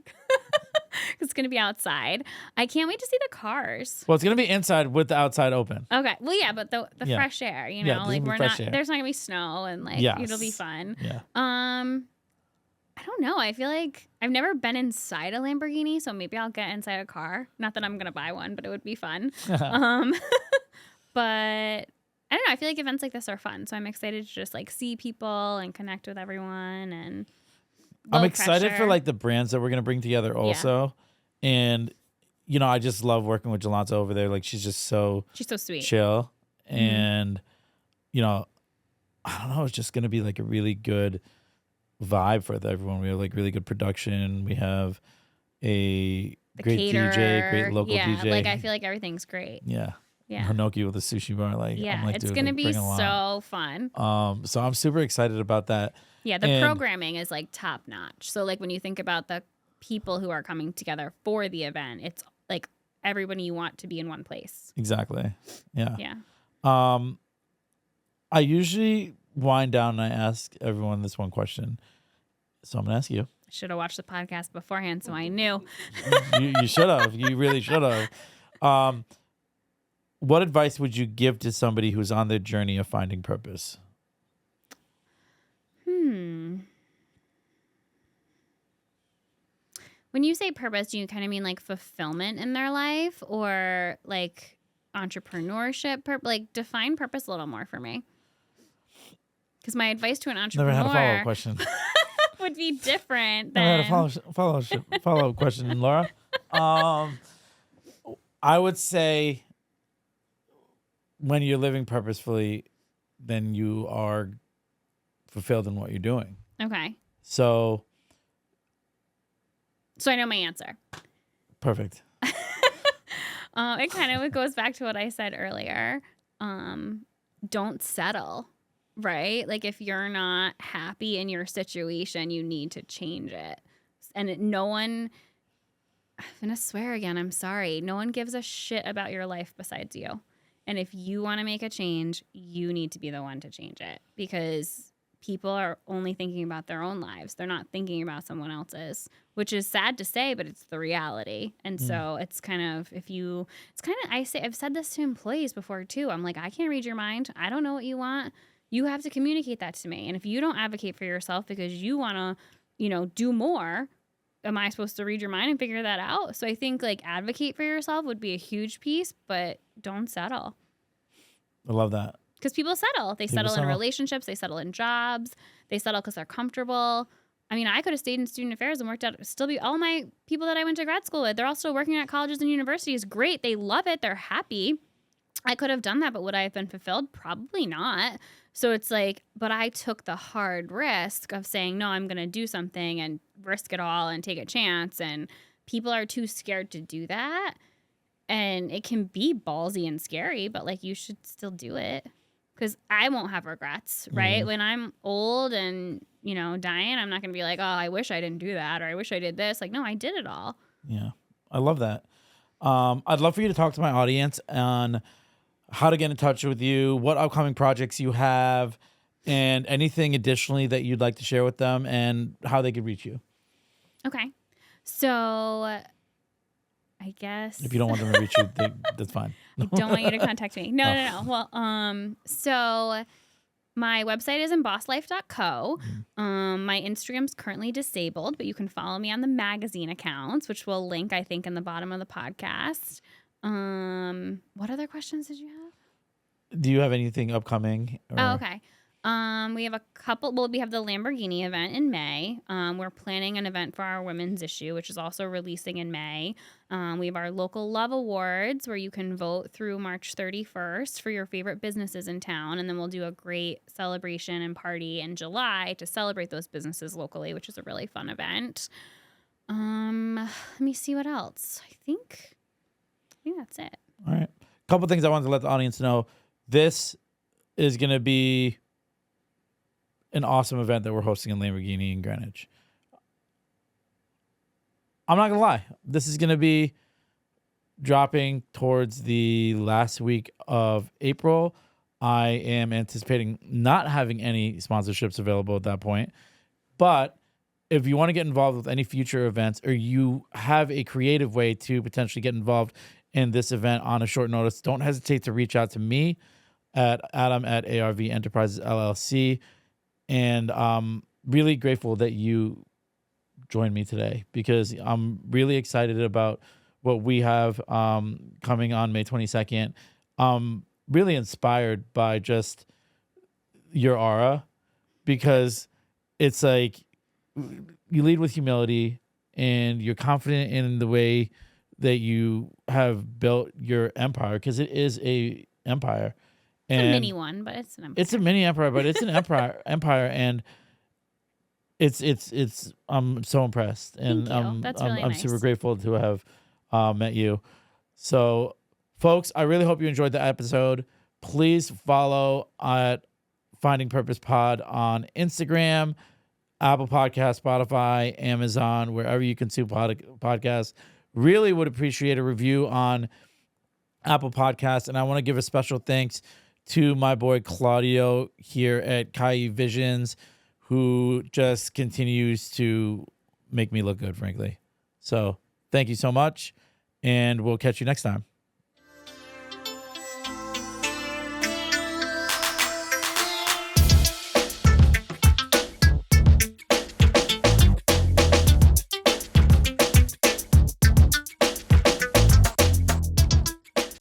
It's going to be outside. I can't wait to see the cars. Well, it's going to be inside with the outside open. Okay. Well, yeah, but the fresh air, you know, like there's not going to be snow and like it'll be fun. Yeah. I don't know. I feel like I've never been inside a Lamborghini, so maybe I'll get inside a car. Not that I'm going to buy one, but it would be fun. But I don't know. I feel like events like this are fun, so I'm excited to just like see people and connect with everyone and I'm excited for like the brands that we're going to bring together also. Yeah. And, you know, I just love working with Jolanta over there. Like she's so sweet, chill. And, you know, I don't know. It's just going to be like a really good vibe for everyone. We have like really good production. We have a great DJ, great local DJ. Like I feel like everything's great. Yeah. Yeah. Hinoki with a sushi bar. Like, yeah, I'm like, it's going to be so fun. So I'm super excited about that. Yeah, the programming is like top notch. So like when you think about the people who are coming together for the event, it's like everybody you want to be in one place. Exactly. Yeah. Yeah. I usually wind down and I ask everyone this one question. So I'm going to ask you. I should have watched the podcast beforehand so I knew. You should have. You really should have. What advice would you give to somebody who's on their journey of finding purpose? When you say purpose, do you kind of mean like fulfillment in their life or like entrepreneurship? Like define purpose a little more for me. Because my advice to an entrepreneur never had a follow-up question. would be different than... Never had a follow-up question, Laura. I would say when you're living purposefully, then you are fulfilled in what you're doing. Okay. So I know my answer. Perfect. It kind of goes back to what I said earlier. Don't settle, right? Like if you're not happy in your situation, you need to change it. And no one going to swear again. I'm sorry. No one gives a shit about your life besides you. And if you want to make a change, you need to be the one to change it, because people are only thinking about their own lives. They're not thinking about someone else's, which is sad to say, but it's the reality. And so it's kind of, I've said this to employees before too. I'm like, I can't read your mind. I don't know what you want. You have to communicate that to me. And if you don't advocate for yourself because you want to, do more, am I supposed to read your mind and figure that out? So I think like advocate for yourself would be a huge piece, but don't settle. I love that. Because people settle. They settle in relationships. They settle in jobs. They settle because they're comfortable. I mean, I could have stayed in student affairs and worked out. All my people that I went to grad school with, they're all still working at colleges and universities. Great. They love it. They're happy. I could have done that, but would I have been fulfilled? Probably not. So it's like, but I took the hard risk of saying, no, I'm going to do something and risk it all and take a chance. And people are too scared to do that. And it can be ballsy and scary, but like you should still do it. Because I won't have regrets, right? Mm-hmm. When I'm old and, dying, I'm not going to be like, oh, I wish I didn't do that, or I wish I did this. Like, no, I did it all. Yeah, I love that. I'd love for you to talk to my audience on how to get in touch with you, what upcoming projects you have, and anything additionally that you'd like to share with them, and how they could reach you. Okay. So I guess if you don't want them to reach you, that's fine. I don't want you to contact me. No. Well, so my website is embossedlife.co. My Instagram's currently disabled, but you can follow me on the magazine accounts, which we'll link, I think, in the bottom of the podcast. What other questions did you have? Do you have anything upcoming? Oh, okay. We have a couple. Well, we have the Lamborghini event in May. We're planning an event for our women's issue, which is also releasing in May. We have our local love awards where you can vote through March 31st for your favorite businesses in town. And then we'll do a great celebration and party in July to celebrate those businesses locally, which is a really fun event. Let me see what else. I think that's it. All right. A couple things I wanted to let the audience know. This is going to be an awesome event that we're hosting in Lamborghini in Greenwich. I'm not going to lie. This is going to be dropping towards the last week of April. I am anticipating not having any sponsorships available at that point. But if you want to get involved with any future events, or you have a creative way to potentially get involved in this event on a short notice, don't hesitate to reach out to me at Adam@ARV Enterprises LLC. And I'm really grateful that you joined me today, because I'm really excited about what we have coming on May 22nd. I'm really inspired by just your aura, because it's like you lead with humility and you're confident in the way that you have built your empire, because it is a empire. It's a mini one, but it's an empire. It's a mini empire, but it's an empire, and it's. I'm so impressed, and That's really nice. I'm super grateful to have met you. So, folks, I really hope you enjoyed the episode. Please follow at Finding Purpose Pod on Instagram, Apple Podcasts, Spotify, Amazon, wherever you consume podcasts. Really would appreciate a review on Apple Podcasts, and I want to give a special thanks to my boy Claudio here at Kai Visions, who just continues to make me look good, frankly. So thank you so much, and we'll catch you next time.